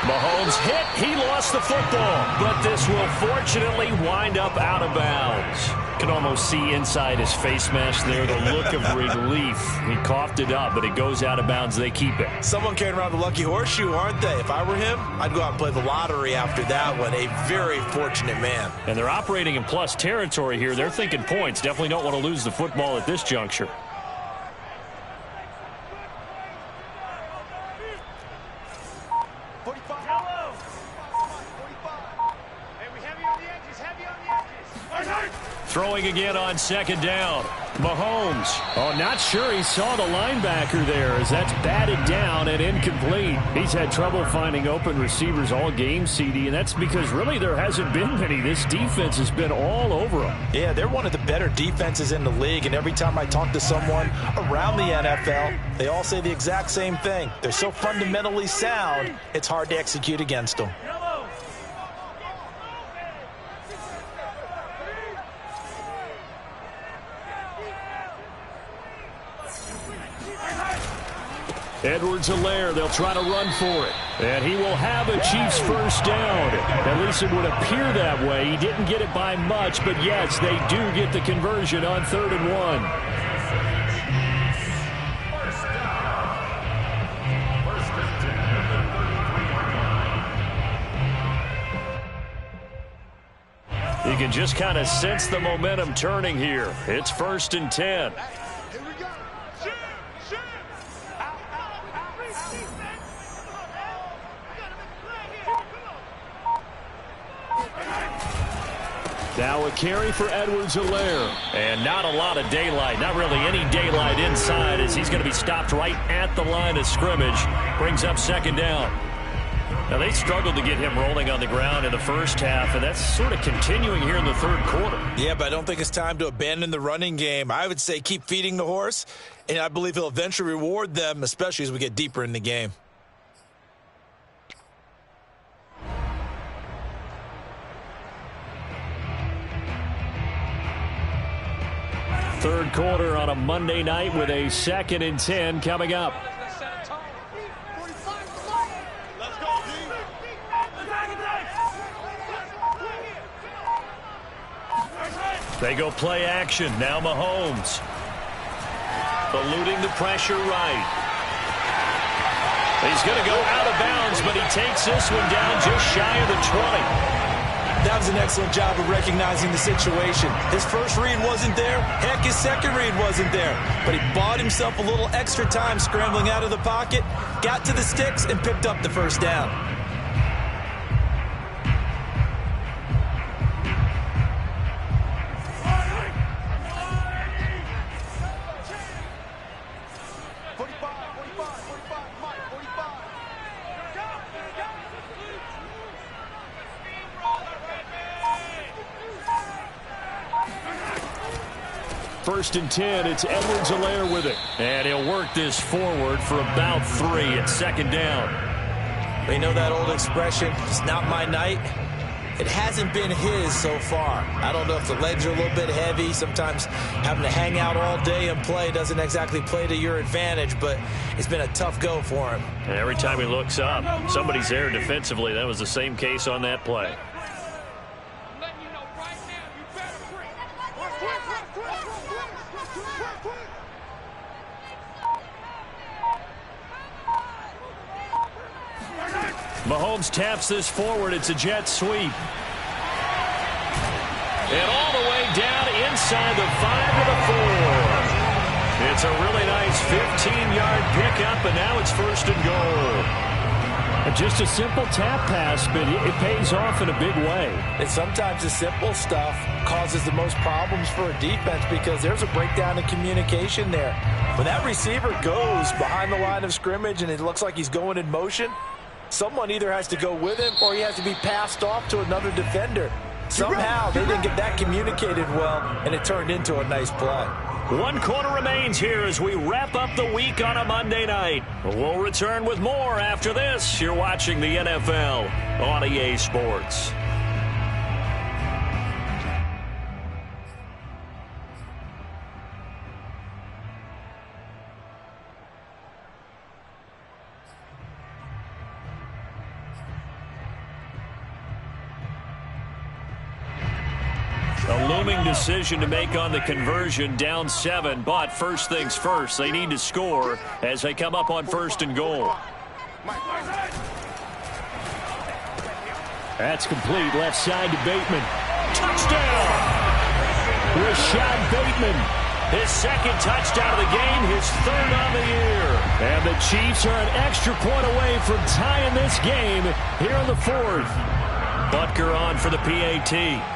Mahomes hit. He lost the football. But this will fortunately wind up out of bounds. Can almost see inside his face mask there the look of relief. He coughed it up, but it goes out of bounds. They keep it. Someone carrying around the lucky horseshoe, aren't they? If I were him, I'd go out and play the lottery after that one. A very fortunate man. And they're operating in plus territory here. They're thinking points. Definitely don't want to lose the football at this juncture. Throwing again on 2nd down. Mahomes. Oh, not sure he saw the linebacker there as that's batted down and incomplete. He's had trouble finding open receivers all game, CD, and that's because really there hasn't been many. This defense has been all over them. Yeah, they're one of the better defenses in the league, and every time I talk to someone around the NFL, they all say the exact same thing. They're so fundamentally sound, it's hard to execute against them. Edwards-Helaire, they'll try to run for it. And he will have a Chiefs 1st down. At least it would appear that way. He didn't get it by much, but yes, they do get the conversion on 3rd and 1. can just kind of sense the momentum turning here. It's 1st and 10. Here we go. Now a carry for Edwards-Helaire. And not a lot of daylight. Not really any daylight inside as he's going to be stopped right at the line of scrimmage. Brings up 2nd down. Now they struggled to get him rolling on the ground in the first half, and that's sort of continuing here in the 3rd quarter. Yeah, but I don't think it's time to abandon the running game. I would say keep feeding the horse, and I believe he'll eventually reward them, especially as we get deeper in the game. Third quarter on a Monday night with a 2nd and 10 coming up. They go play action. Now Mahomes. Eluding the pressure right. He's going to go out of bounds, but he takes this one down just shy of the 20. That was an excellent job of recognizing the situation. His first read wasn't there. Heck, his second read wasn't there. But he bought himself a little extra time scrambling out of the pocket, got to the sticks, and picked up the 1st down. First and 10, it's Edwards-Helaire with it. And he'll work this forward for about 3 at 2nd down. They know that old expression, it's not my night. It hasn't been his so far. I don't know if the legs are a little bit heavy. Sometimes having to hang out all day and play doesn't exactly play to your advantage, but it's been a tough go for him. And every time he looks up, somebody's there defensively. That was the same case on that play. Mahomes taps this forward. It's a jet sweep. And all the way down inside the 5 to the 4. It's a really nice 15-yard pickup, and now it's 1st and goal. Just a simple tap pass, but it pays off in a big way. And sometimes the simple stuff causes the most problems for a defense because there's a breakdown in communication there. When that receiver goes behind the line of scrimmage and it looks like he's going in motion, someone either has to go with him or he has to be passed off to another defender. Somehow they didn't get that communicated well, and it turned into a nice play. 1 quarter remains here as we wrap up the week on a Monday night. We'll return with more after this. You're watching the NFL on EA Sports. A looming decision to make on the conversion, down 7, but first things first, they need to score as they come up on 1st and goal. That's complete, left side to Bateman. Touchdown! Rashad Bateman, his 2nd touchdown of the game, his 3rd on the year. And the Chiefs are an extra point away from tying this game here in the 4th. Butker on for the PAT.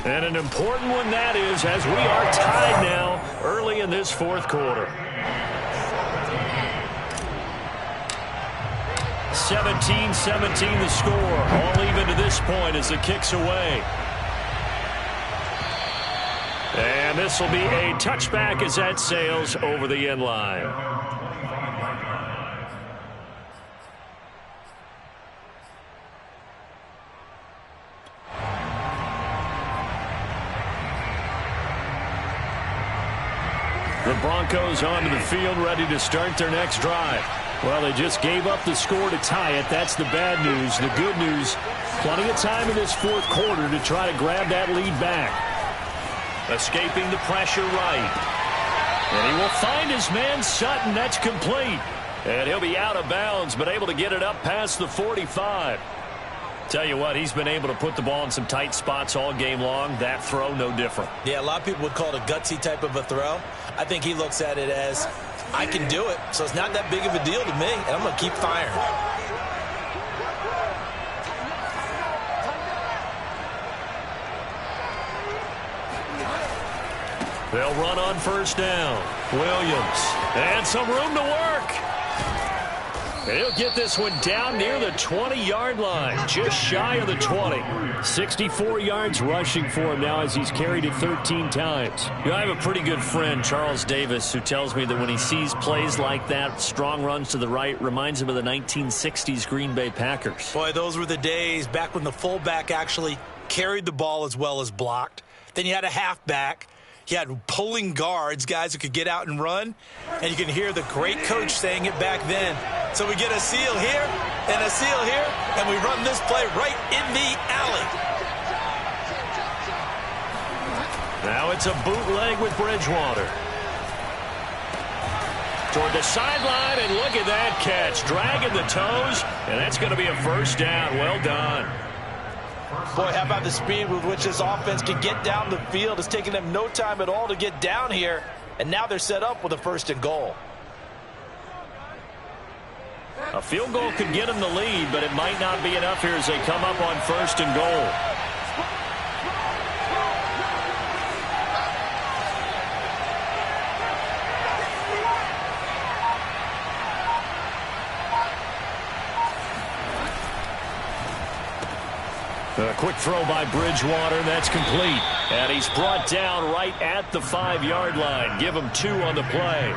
And an important one that is, as we are tied now early in this 4th quarter. 17-17 the score. All even to this point as the kick's away. And this will be a touchback as that sails over the end line. The Broncos onto the field, ready to start their next drive. Well, they just gave up the score to tie it. That's the bad news. The good news, plenty of time in this 4th quarter to try to grab that lead back. Escaping the pressure right. And he will find his man Sutton. That's complete. And he'll be out of bounds, but able to get it up past the 45. Tell you what, he's been able to put the ball in some tight spots all game long. That throw, no different. Yeah, a lot of people would call it a gutsy type of a throw. I think he looks at it as, I can do it, so it's not that big of a deal to me, and I'm going to keep firing. They'll run on first down. Williams, and some room to work. He'll get this one down near the 20-yard line, just shy of the 20. 64 yards rushing for him now as he's carried it 13 times. You know, I have a pretty good friend, Charles Davis, who tells me that when he sees plays like that, strong runs to the right, reminds him of the 1960s Green Bay Packers. Boy, those were the days back when the fullback actually carried the ball as well as blocked. Then you had a halfback. He had pulling guards, guys who could get out and run. And you can hear the great coach saying it back then. So we get a seal here and a seal here, and we run this play right in the alley. Now it's a bootleg with Bridgewater. Toward the sideline, and look at that catch. Dragging the toes, and that's going to be a first down. Well done. Boy, how about the speed with which this offense can get down the field? It's taking them no time at all to get down here, and now they're set up with a 1st and goal. A field goal could get them the lead, but it might not be enough here as they come up on 1st and goal. A quick throw by Bridgewater. That's complete. And he's brought down right at the 5-yard line. Give him 2 on the play.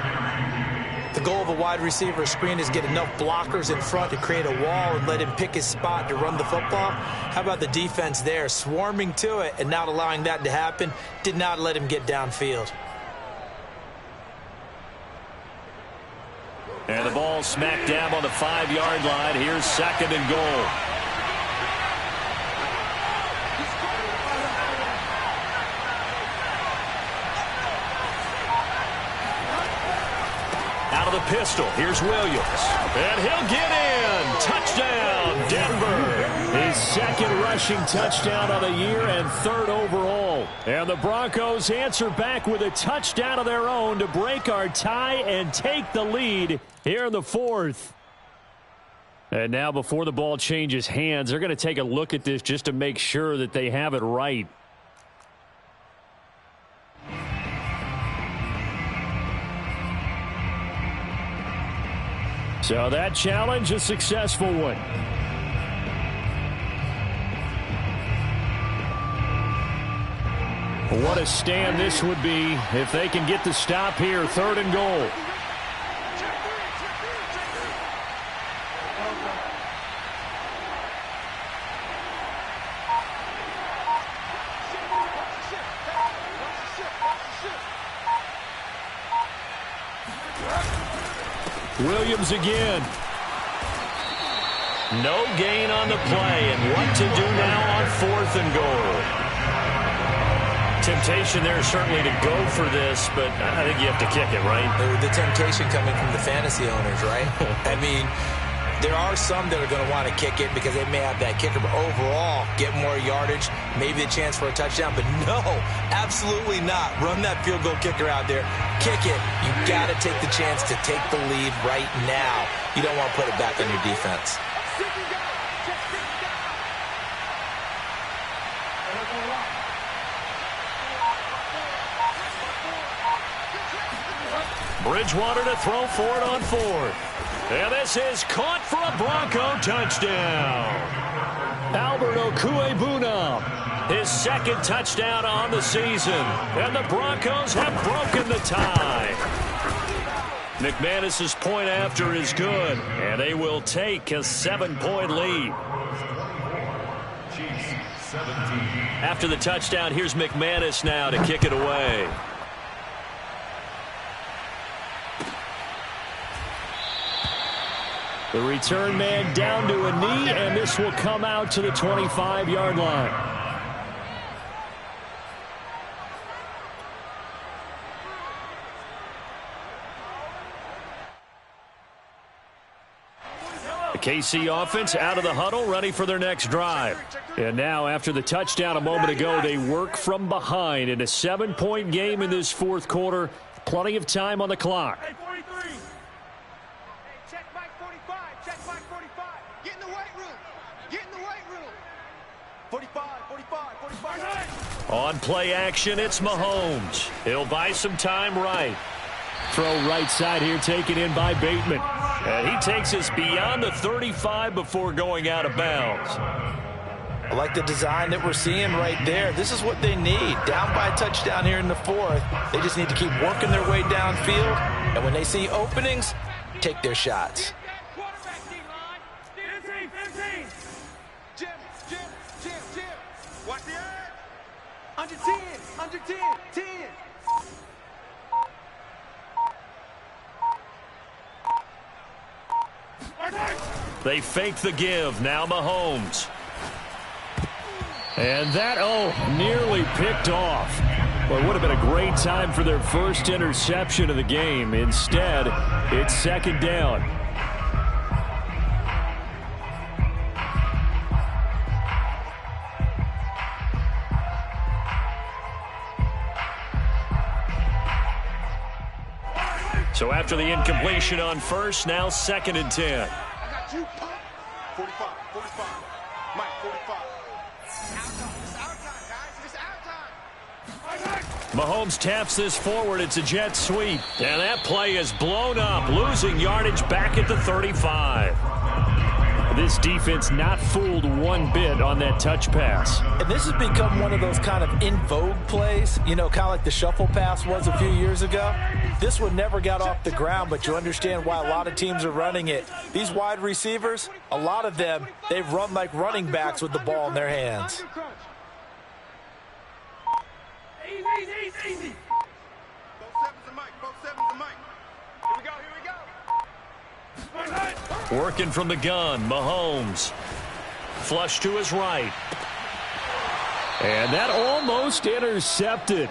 The goal of a wide receiver screen is get enough blockers in front to create a wall and let him pick his spot to run the football. How about the defense there, swarming to it and not allowing that to happen? Did not let him get downfield. And the ball smack dab on the 5-yard line. Here's 2nd and goal. Out of the pistol, here's Williams. And he'll get in. Touchdown, Denver. His 2nd rushing touchdown of the year and 3rd overall. And the Broncos answer back with a touchdown of their own to break our tie and take the lead here in the 4th. And now before the ball changes hands, they're going to take a look at this just to make sure that they have it right. So that challenge, a successful one. What a stand this would be if they can get the stop here. 3rd and goal. Williams again. No gain on the play, and what to do now on 4th and goal. Temptation there certainly to go for this, but I think you have to kick it, right? The temptation coming from the fantasy owners, right? I mean, there are some that are going to want to kick it because they may have that kicker, but overall, get more yardage, maybe a chance for a touchdown. But no, absolutely not. Run that field goal kicker out there. Kick it. You got to take the chance to take the lead right now. You don't want to put it back on your defense. Bridgewater to throw for it on 4th. And this is caught for a Bronco touchdown. Albert Okuebuna, his 2nd touchdown on the season. And the Broncos have broken the tie. McManus's point after is good, and they will take a 7-point lead. After the touchdown, here's McManus now to kick it away. The return man down to a knee, and this will come out to the 25-yard line. The KC offense out of the huddle, ready for their next drive. And now, after the touchdown a moment ago, they work from behind in a 7-point game in this fourth quarter. Plenty of time on the clock. Hey, 43. Hey, check Mike 45. Check Mike 45. Get in the weight room. Get in the weight room. 45, 45, 45. On play action, it's Mahomes. He'll buy some time right. Throw right side here, taken in by Bateman. And he takes us beyond the 35 before going out of bounds. I like the design that we're seeing right there. This is what they need. Down by a touchdown here in the fourth. They just need to keep working their way downfield. And when they see openings, take their shots. Quarterback D-line. 15. Jim. Watch the edge. Under 10. Under 10. 10. They fake the give. Now Mahomes. And that, nearly picked off. Well, it would have been a great time for their first interception of the game. Instead, it's second down. So after the incompletion on first, now 2nd and 10. I got you. 45, 45. Mike, 45. It's our time, guys. It's our time. Mahomes taps this forward. It's a jet sweep. And that play is blown up, losing yardage back at the 35. This defense not fooled one bit on that touch pass. And this has become one of those kind of in vogue plays, you know, kind of like the shuffle pass was a few years ago. This one never got off the ground, but you understand why a lot of teams are running it. These wide receivers, a lot of them, they've run like running backs with the ball in their hands. Easy. Both sevens and Mike. Here we go. Working from the gun, Mahomes. Flush to his right. And that almost intercepted.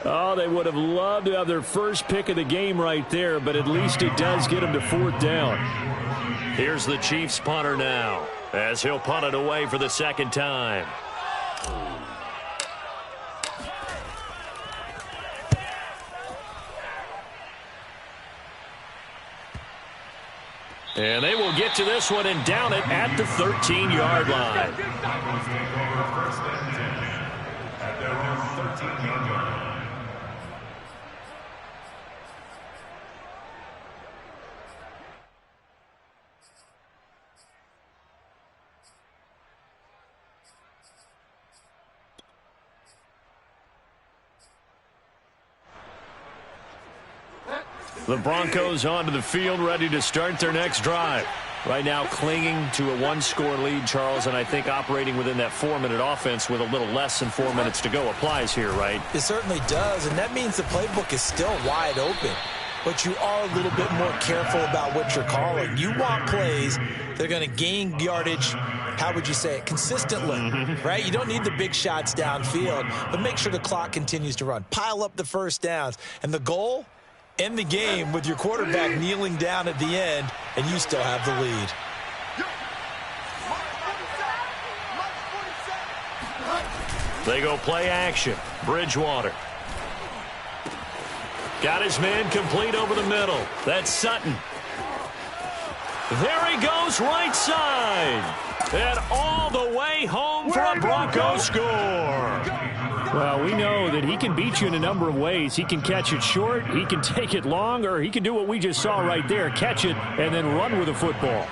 Oh, they would have loved to have their first pick of the game right there, but at least it does get them to 4th down. Here's the Chiefs punter now, as he'll punt it away for the second time. And they will get to this one and down it at the 13-yard line. Broncos take over 1st and 10 at their own 13-yard line. The Broncos onto the field, ready to start their next drive. Right now clinging to a 1-score lead, Charles, and I think operating within that 4-minute offense with a little less than 4 minutes to go applies here, right? It certainly does, and that means the playbook is still wide open. But you are a little bit more careful about what you're calling. You want plays that are going to gain yardage, how would you say it, consistently, right? You don't need the big shots downfield, but make sure the clock continues to run. Pile up the first downs. And the goal? End the game with your quarterback kneeling down at the end, and you still have the lead. They go play action. Bridgewater. Got his man complete over the middle. That's Sutton. There he goes right side. And all the way home for a Bronco score. Well, we know that he can beat you in a number of ways. He can catch it short, he can take it long, or he can do what we just saw right there, catch it and then run with the football.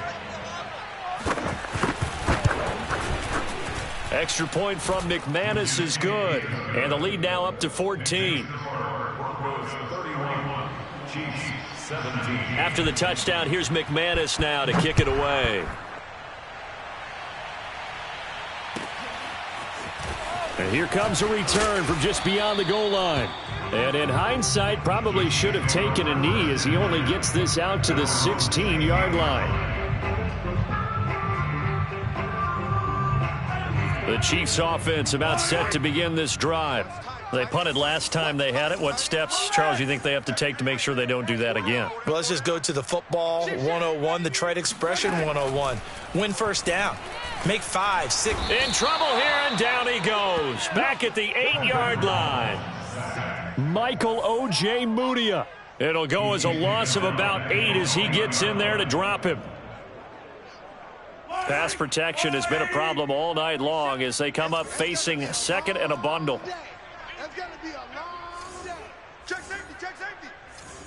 Extra point from McManus is good. And the lead now up to 14. Broncos 31, Chiefs 17. After the touchdown, here's McManus now to kick it away. And here comes a return from just beyond the goal line. And in hindsight, probably should have taken a knee as he only gets this out to the 16-yard line. The Chiefs offense about set to begin this drive. They punted last time they had it. What steps, Charles, you think they have to take to make sure they don't do that again? Well, let's just go to the football 101, the trade expression 101. Win first down. Make 5, 6. In trouble here, and down he goes. Back at the 8-yard line. Michael O.J. Mudia. It'll go as a loss of about 8 as he gets in there to drop him. Pass protection has been a problem all night long as they come up facing second and a bundle. That's going to be a long day. Check safety, check safety.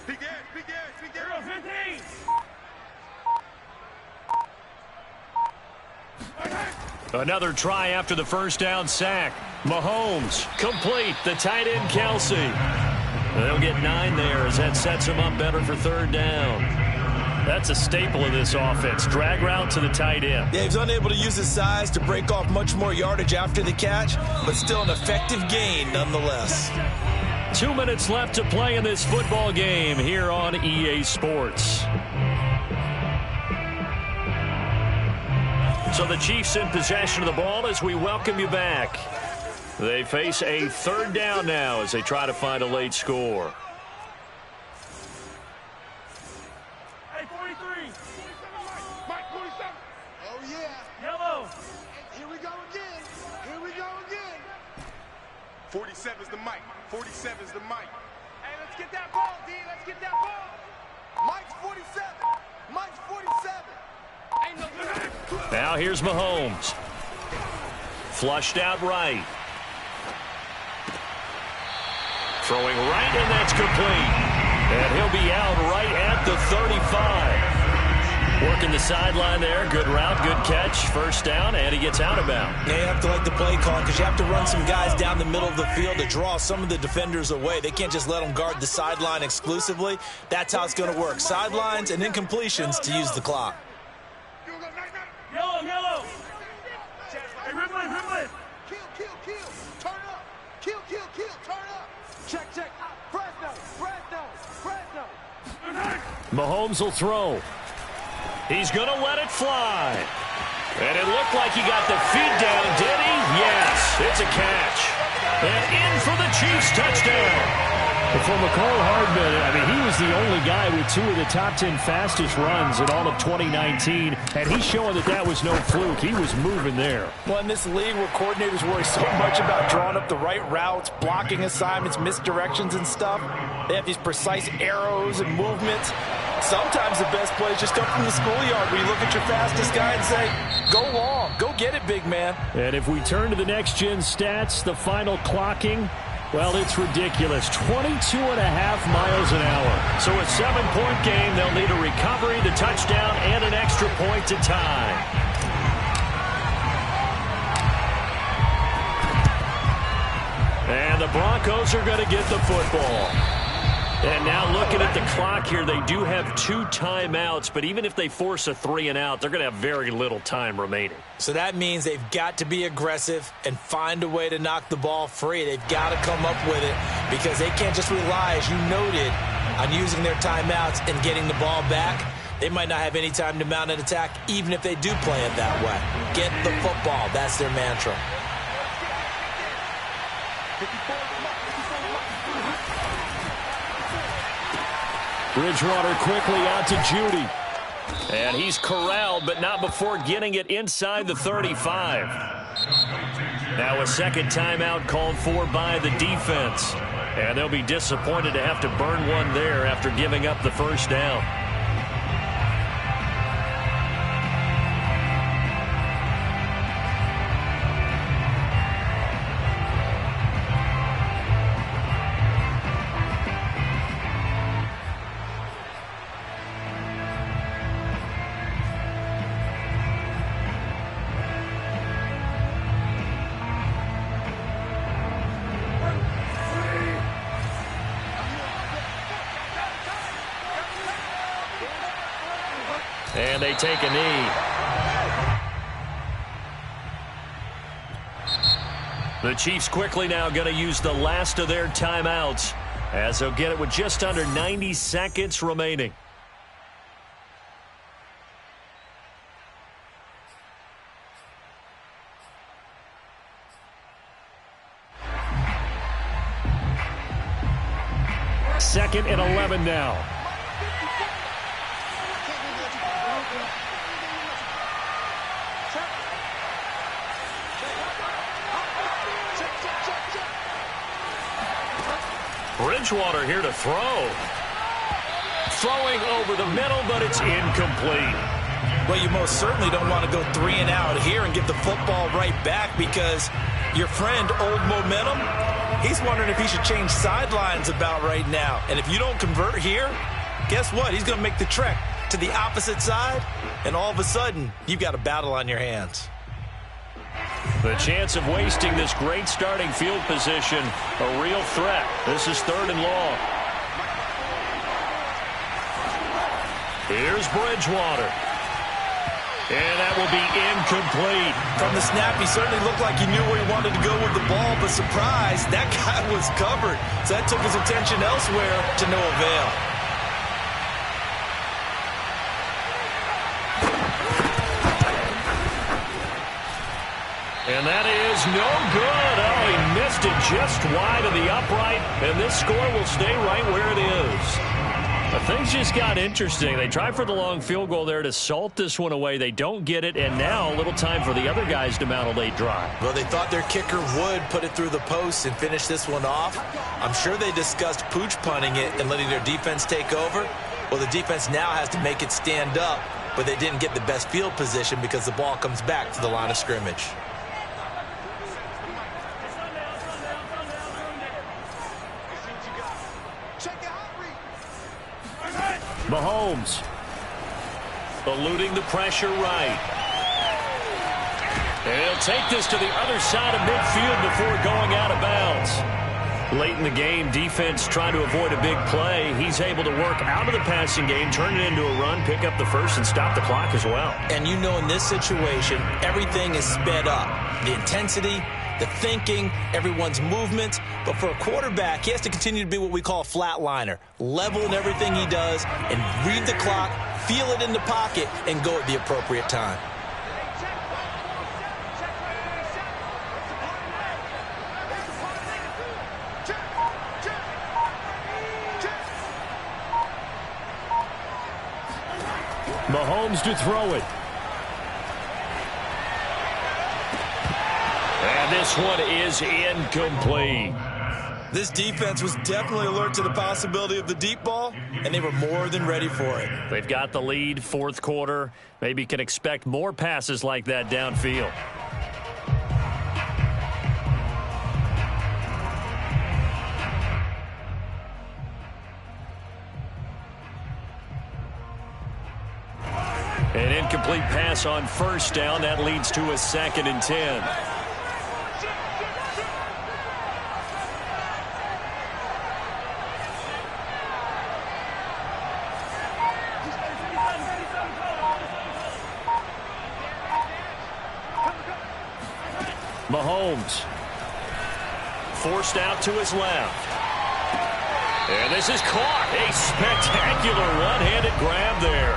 Big ass, big ass, big ass. 15. Another try after the first down sack. Mahomes complete. The tight end Kelsey. They'll get 9 there as that sets him up better for third down. That's a staple of this offense. Drag route to the tight end. Yeah, he's unable to use his size to break off much more yardage after the catch, but still an effective gain nonetheless. 2 minutes left to play in this football game here on EA Sports. So the Chiefs in possession of the ball as we welcome you back. They face a third down now as they try to find a late score. Hey, 43. Mike, 47. Oh, yeah. Yellow. Here we go again. Here we go again. 47's the mic. 47's the mic. Hey, let's get that ball, D. Let's get that ball. Mike's 47. Mike's 47. Ain't no good. Now here's Mahomes. Flushed out right. Throwing right, and that's complete. And he'll be out right at the 35. Working the sideline there. Good route, good catch. First down, and he gets out of bounds. Yeah, you have to like the play call because you have to run some guys down the middle of the field to draw some of the defenders away. They can't just let them guard the sideline exclusively. That's how it's going to work. Sidelines and then completions to use the clock. Yellow, yellow. Hey, Ripley, Ripley. Kill, kill, kill. Turn up. Kill, kill, kill. Turn up. Check, check. Fresno, Fresno, Fresno. Mahomes will throw. He's going to let it fly. And it looked like he got the feet down, did he? Yes, it's a catch. And in for the Chiefs touchdown. For McCole Hardman, I mean, he was the only guy with 2 of the top 10 fastest runs in all of 2019, and he's showing that that was no fluke. He was moving there. Well, in this league where coordinators worry so much about drawing up the right routes, blocking assignments, misdirections and stuff, they have these precise arrows and movements. Sometimes the best plays just come from the schoolyard where you look at your fastest guy and say, go long, go get it, big man. And if we turn to the next-gen stats, the final clocking, well, it's ridiculous. 22.5 miles an hour. So a 7-point game, they'll need a recovery, the touchdown, and an extra point to tie. And the Broncos are going to get the football. And now looking at the clock here, they do have 2 timeouts, but even if they force a 3-and-out, they're going to have very little time remaining. So that means they've got to be aggressive and find a way to knock the ball free. They've got to come up with it because they can't just rely, as you noted, on using their timeouts and getting the ball back. They might not have any time to mount an attack, even if they do play it that way. Get the football. That's their mantra. Bridgewater quickly out to Judy. And he's corralled, but not before getting it inside the 35. Now a second timeout called for by the defense. And they'll be disappointed to have to burn one there after giving up the first down. And they take a knee. The Chiefs quickly now going to use the last of their timeouts as they'll get it with just under 90 seconds remaining. 2nd and 11 now. Bridgewater here to throw. Throwing over the middle, but it's incomplete. Well, you most certainly don't want to go 3 and out here and give the football right back, because your friend, Old Momentum, he's wondering if he should change sidelines about right now. And if you don't convert here, guess what? He's going to make the trek to the opposite side, and all of a sudden, you've got a battle on your hands. The chance of wasting this great starting field position, a real threat. This is 3rd and long. Here's Bridgewater. And that will be incomplete. From the snap, he certainly looked like he knew where he wanted to go with the ball, but surprise, that guy was covered. So that took his attention elsewhere to no avail. And that is no good. Oh, he missed it just wide of the upright, and this score will stay right where it is. But things just got interesting. They tried for the long field goal there to salt this one away. They don't get it, and now a little time for the other guys to mount a late drive. Well, they thought their kicker would put it through the post and finish this one off. I'm sure they discussed pooch punting it and letting their defense take over. Well, the defense now has to make it stand up, but they didn't get the best field position because the ball comes back to the line of scrimmage. Mahomes eluding the pressure right. And he'll take this to the other side of midfield before going out of bounds. Late in the game, defense trying to avoid a big play. He's able to work out of the passing game, turn it into a run, pick up the first, and stop the clock as well. And you know, in this situation, everything is sped up. The intensity, the thinking, everyone's movement. But for a quarterback, he has to continue to be what we call a flatliner. Level in everything he does and read the clock, feel it in the pocket, and go at the appropriate time. Mahomes to throw it. And this one is incomplete. This defense was definitely alert to the possibility of the deep ball, and they were more than ready for it. They've got the lead, 4th quarter. Maybe can expect more passes like that downfield. An incomplete pass on 1st down. That leads to a 2nd and 10. Mahomes forced out to his left. And this is caught. A spectacular one-handed grab there.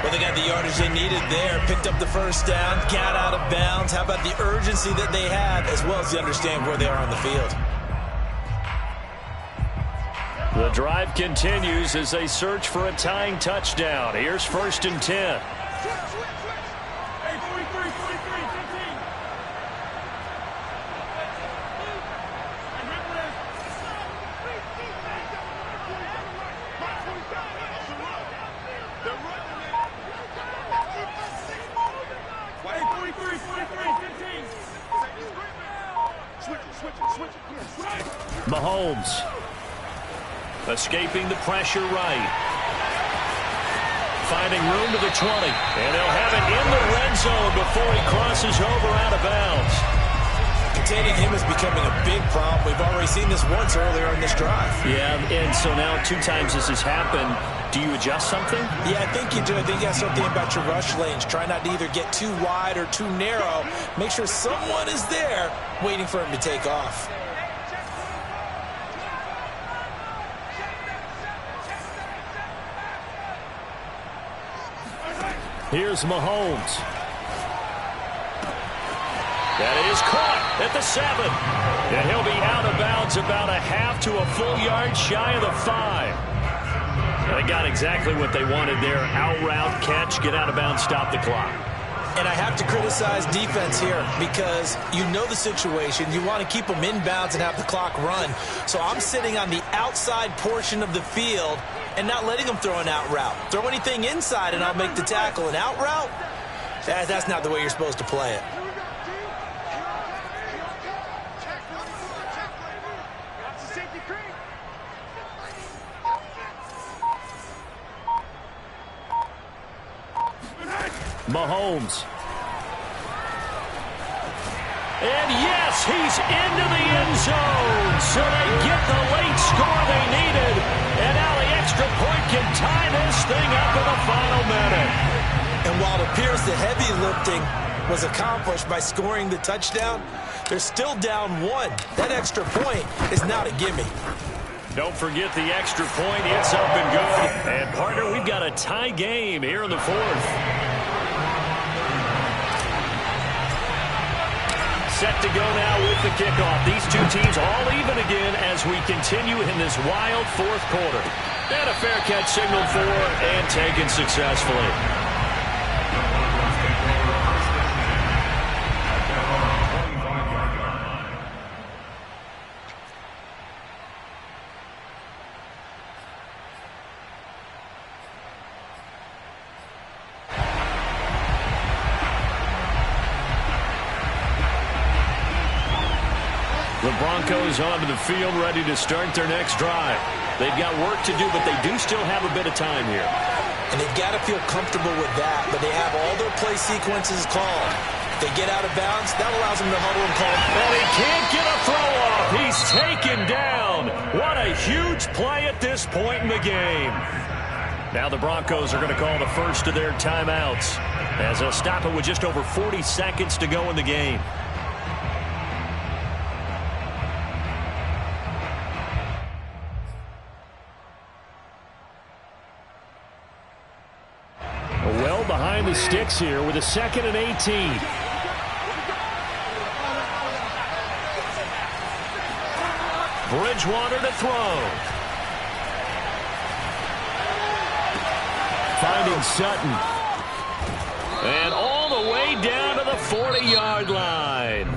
Well, they got the yardage they needed there, picked up the 1st down, got out of bounds. How about the urgency that they have, as well as to understand where they are on the field? The drive continues as they search for a tying touchdown. Here's 1st and 10. Mahomes escaping the pressure right. Finding room to the 20. And they'll have it in the red zone before he crosses over out of bounds. Containing him is becoming a big problem. We've already seen this once earlier in this drive. Yeah, and so now 2 times this has happened. Do you adjust something? Yeah, I think you do. I think you got something about your rush lanes. Try not to either get too wide or too narrow. Make sure someone is there waiting for him to take off. Here's Mahomes. That is caught at the 7. And he'll be out of bounds It's about a half to a full yard shy of the 5. They got exactly what they wanted there. Out route, catch, get out of bounds, stop the clock. And I have to criticize defense here because you know the situation. You want to keep them inbounds and have the clock run. So I'm sitting on the outside portion of the field and not letting them throw an out route. Throw anything inside and I'll make the tackle. An out route? That's not the way you're supposed to play it. Mahomes. And yes, he's into the end zone. So they get the late score they needed. And now the extra point can tie this thing up in the final minute. And while it appears the heavy lifting was accomplished by scoring the touchdown, they're still down 1. That extra point is not a gimme. Don't forget the extra point. It's up and good. And, partner, we've got a tie game here in the 4th. Set to go now with the kickoff. These two teams all even again as we continue in this wild 4th quarter. And a fair catch signaled for and taken successfully. The Broncos onto the field, ready to start their next drive. They've got work to do, but they do still have a bit of time here. And they've got to feel comfortable with that, but they have all their play sequences called. If they get out of bounds, that allows them to huddle and call. And he can't get a throw off. He's taken down. What a huge play at this point in the game. Now the Broncos are going to call the first of their timeouts as they'll stop it with just over 40 seconds to go in the game. Well behind the sticks here with a 2nd and 18. Bridgewater to throw. Finding Sutton. And all the way down to the 40-yard line.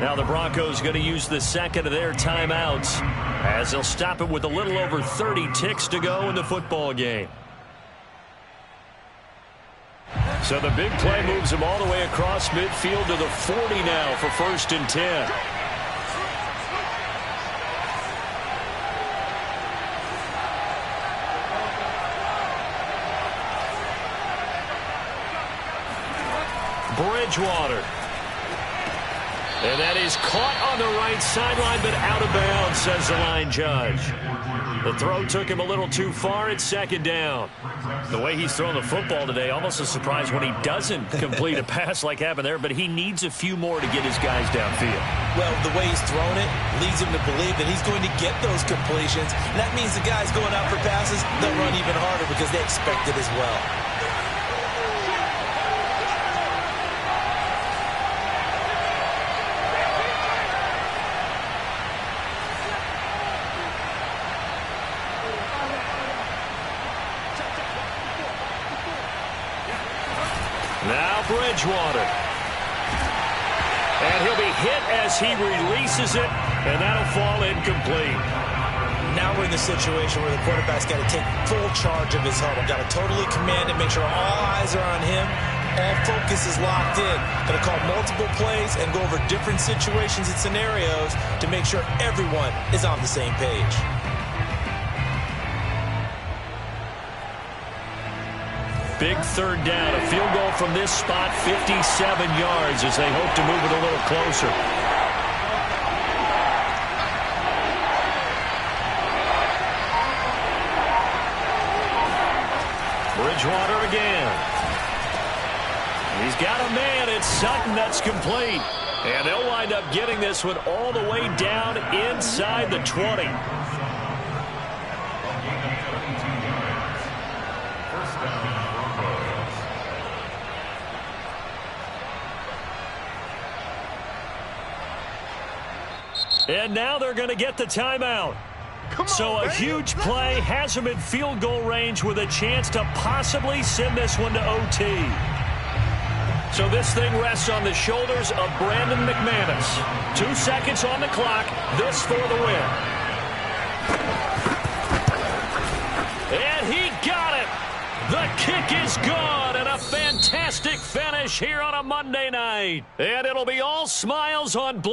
Now the Broncos going to use the 2nd of their timeouts as they'll stop it with a little over 30 ticks to go in the football game. So the big play moves him all the way across midfield to the 40 now for 1st and 10. Bridgewater. And that is caught on the right sideline, but out of bounds, says the line judge. The throw took him a little too far. It's 2nd down. The way he's throwing the football today, almost a surprise when he doesn't complete a pass like happened there, but he needs a few more to get his guys downfield. Well, the way he's thrown it leads him to believe that he's going to get those completions. And that means the guys going out for passes, they'll run even harder because they expect it as well. Bridgewater. And he'll be hit as he releases it, and that'll fall incomplete. Now we're in the situation where the quarterback's got to take full charge of his huddle. Got to totally command it, make sure all eyes are on him. All focus is locked in. Got to call multiple plays and go over different situations and scenarios to make sure everyone is on the same page. Big 3rd down. A field goal from this spot, 57 yards as they hope to move it a little closer. Bridgewater again. He's got a man. It's Sutton that's complete. And they'll wind up getting this one all the way down inside the 20. And now they're going to get the timeout. So a huge play has them in field goal range with a chance to possibly send this one to OT. So this thing rests on the shoulders of Brandon McManus. 2 seconds on the clock. This for the win. And he got it. The kick is good, and a fantastic finish here on a Monday night. And it'll be all smiles on Blake.